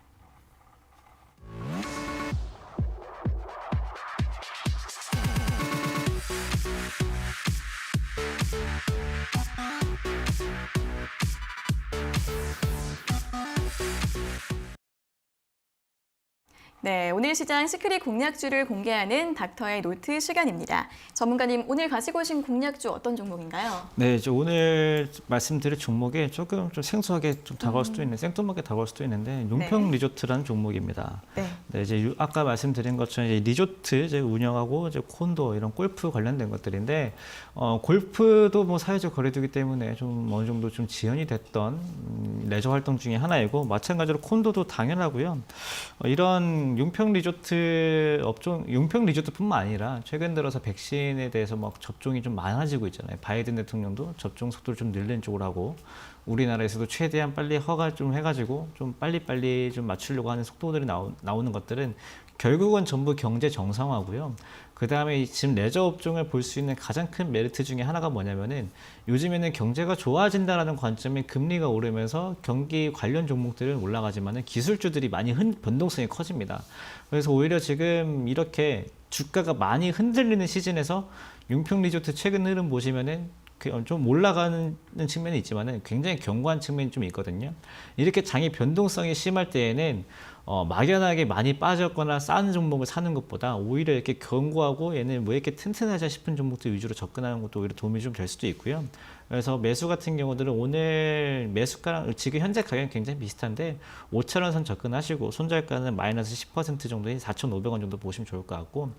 네, 오늘 시장 시크릿 공략주를 공개하는 닥터의 노트 시간입니다. 전문가님, 오늘 가지고 오신 공략주 어떤 종목인가요? 네, 이제 오늘 말씀드릴 종목이 조금 좀 생소하게 좀 다가올 수도 있는, 생뚱하게 다가올 수도 있는데 용평 리조트라는 종목입니다. 네. 네, 이제 아까 말씀드린 것처럼 이제 리조트 이제 운영하고 이제 콘도 이런 골프 관련된 것들인데 골프도 뭐 사회적 거리두기 때문에 좀 어느 정도 좀 지연이 됐던 레저 활동 중에 하나이고 마찬가지로 콘도도 당연하고요. 이런 용평 리조트 업종, 용평 리조트뿐만 아니라 최근 들어서 백신에 대해서 막 접종이 좀 많아지고 있잖아요. 바이든 대통령도 접종 속도를 좀 늘리는 쪽으로 하고 우리나라에서도 최대한 빨리 허가 좀 해가지고 좀 빨리빨리 좀 맞추려고 하는 속도들이 나오는 것들은 결국은 전부 경제 정상화고요. 그 다음에 지금 레저 업종을 볼 수 있는 가장 큰 메리트 중에 하나가 뭐냐면은 요즘에는 경제가 좋아진다라는 관점에 금리가 오르면서 경기 관련 종목들은 올라가지만은 기술주들이 많이 변동성이 커집니다. 그래서 오히려 지금 이렇게 주가가 많이 흔들리는 시즌에서 용평 리조트 최근 흐름 보시면은 좀 올라가는 측면이 있지만은 굉장히 견고한 측면이 좀 있거든요. 이렇게 장이 변동성이 심할 때에는 막연하게 많이 빠졌거나 싼 종목을 사는 것보다 오히려 이렇게 견고하고 얘는 왜 이렇게 튼튼하자 싶은 종목들 위주로 접근하는 것도 오히려 도움이 좀 될 수도 있고요. 그래서 매수 같은 경우들은 오늘 매수가랑 지금 현재 가격은 굉장히 비슷한데 5,000원 선 접근하시고 손절가는 마이너스 10% 정도인 4,500원 정도 보시면 좋을 것 같고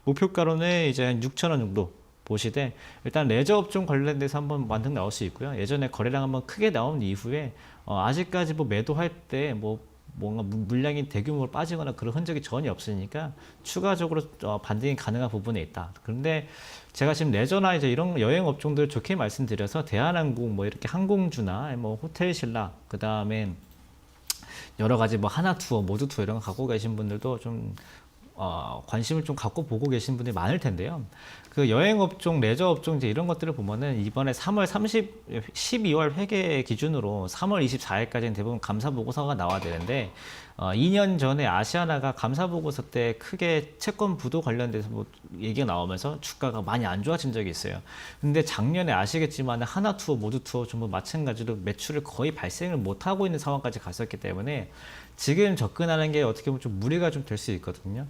목표가로는 이제 한 6,000원 정도 보시되 일단 레저 업종 관련돼서 한번 만등 나올 수 있고요. 예전에 거래량 한번 크게 나온 이후에 아직까지 뭐 매도할 때 뭔가 물량이 대규모로 빠지거나 그런 흔적이 전혀 없으니까 추가적으로 반등이 가능한 부분에 있다. 그런데 제가 지금 레저나 이제 이런 여행 업종들 좋게 말씀드려서 대한항공 뭐 이렇게 항공주나 뭐 호텔신라 그 다음에 여러 가지 뭐 하나투어, 모두투어 이런 거 갖고 계신 분들도 좀 관심을 좀 갖고 보고 계신 분들이 많을 텐데요. 그 여행업종, 레저업종 이제 이런 것들을 보면은 이번에 12월 회계 기준으로 3월 24일까지는 대부분 감사 보고서가 나와야 되는데 2년 전에 아시아나가 감사 보고서 때 크게 채권 부도 관련돼서 뭐 얘기가 나오면서 주가가 많이 안 좋아진 적이 있어요. 근데 작년에 아시겠지만 하나투어, 모두투어 전부 마찬가지로 매출을 거의 발생을 못 하고 있는 상황까지 갔었기 때문에 지금 접근하는 게 어떻게 보면 좀 무리가 좀 될 수 있거든요.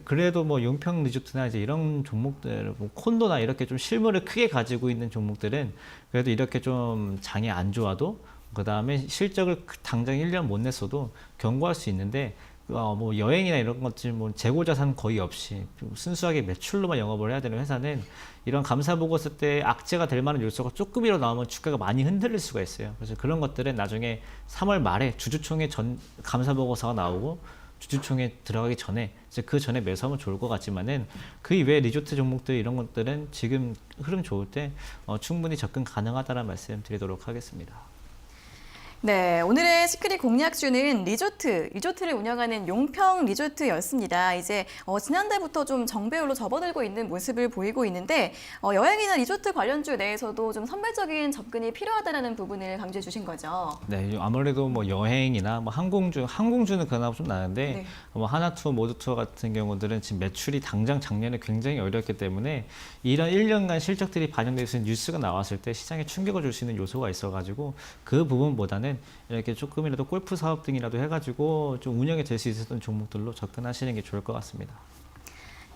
그래도 뭐 용평 리조트나 이제 이런 종목들, 뭐 콘도나 이렇게 좀 실물을 크게 가지고 있는 종목들은 그래도 이렇게 좀 장이 안 좋아도 그 다음에 실적을 당장 1년 못 냈어도 경고할 수 있는데 뭐 여행이나 이런 것들 뭐 재고 자산 거의 없이 순수하게 매출로만 영업을 해야 되는 회사는 이런 감사 보고서 때 악재가 될 만한 요소가 조금이라도 나오면 주가가 많이 흔들릴 수가 있어요. 그래서 그런 것들은 나중에 3월 말에 주주총회 전 감사 보고서가 나오고 주주총회 들어가기 전에 이제 그 전에 매수하면 좋을 것 같지만은 그 이외에 리조트 종목들 이런 것들은 지금 흐름 좋을 때 충분히 접근 가능하다는 말씀 드리도록 하겠습니다. 네, 오늘의 시크릿 공략주는 리조트를 운영하는 용평 리조트였습니다. 이제 지난달부터 좀 정배열로 접어들고 있는 모습을 보이고 있는데 여행이나 리조트 관련주 내에서도 좀 선별적인 접근이 필요하다는 부분을 강조해 주신 거죠. 네, 아무래도 뭐 여행이나 뭐 항공주는 그나마 좀 나는데 네. 뭐 하나투어, 모두투어 같은 경우들은 지금 매출이 당장 작년에 굉장히 어렵기 때문에 이런 1년간 실적들이 반영될 수 있는 뉴스가 나왔을 때 시장에 충격을 줄 수 있는 요소가 있어가지고 그 부분보다는 이렇게 조금이라도 골프 사업 등이라도 해가지고 좀 운영이 될 수 있었던 종목들로 접근하시는 게 좋을 것 같습니다.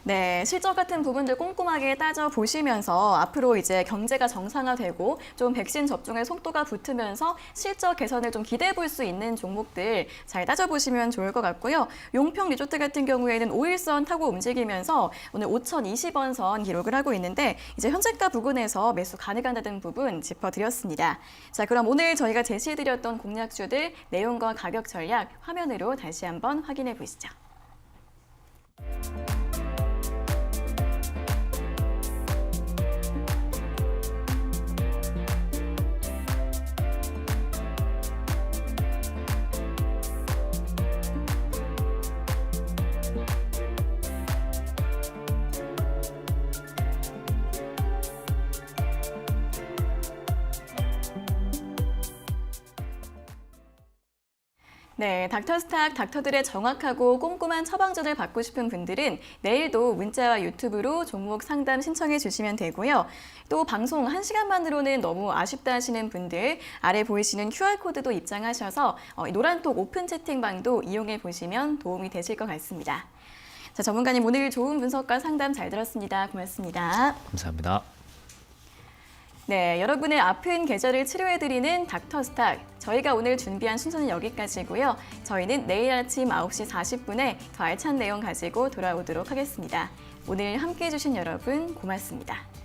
네, 실적 같은 부분들 꼼꼼하게 따져보시면서 앞으로 이제 경제가 정상화되고 좀 백신 접종의 속도가 붙으면서 실적 개선을 좀 기대해 볼 수 있는 종목들 잘 따져보시면 좋을 것 같고요. 용평 리조트 같은 경우에는 5일선 타고 움직이면서 오늘 5,020원 선 기록을 하고 있는데 이제 현재가 부근에서 매수 가능하다는 부분 짚어드렸습니다. 자, 그럼 오늘 저희가 제시해드렸던 공략주들 내용과 가격 전략 화면으로 다시 한번 확인해 보시죠. 네, 닥터스탁 닥터들의 정확하고 꼼꼼한 처방전을 받고 싶은 분들은 내일도 문자와 유튜브로 종목 상담 신청해 주시면 되고요. 또 방송 1시간만으로는 너무 아쉽다 하시는 분들 아래 보이시는 QR코드도 입장하셔서 노란톡 오픈 채팅방도 이용해 보시면 도움이 되실 것 같습니다. 자, 전문가님 오늘 좋은 분석과 상담 잘 들었습니다. 고맙습니다. 감사합니다. 네, 여러분의 아픈 계절을 치료해드리는 닥터스탁. 저희가 오늘 준비한 순서는 여기까지고요. 저희는 내일 아침 9시 40분에 더 알찬 내용 가지고 돌아오도록 하겠습니다. 오늘 함께해 주신 여러분 고맙습니다.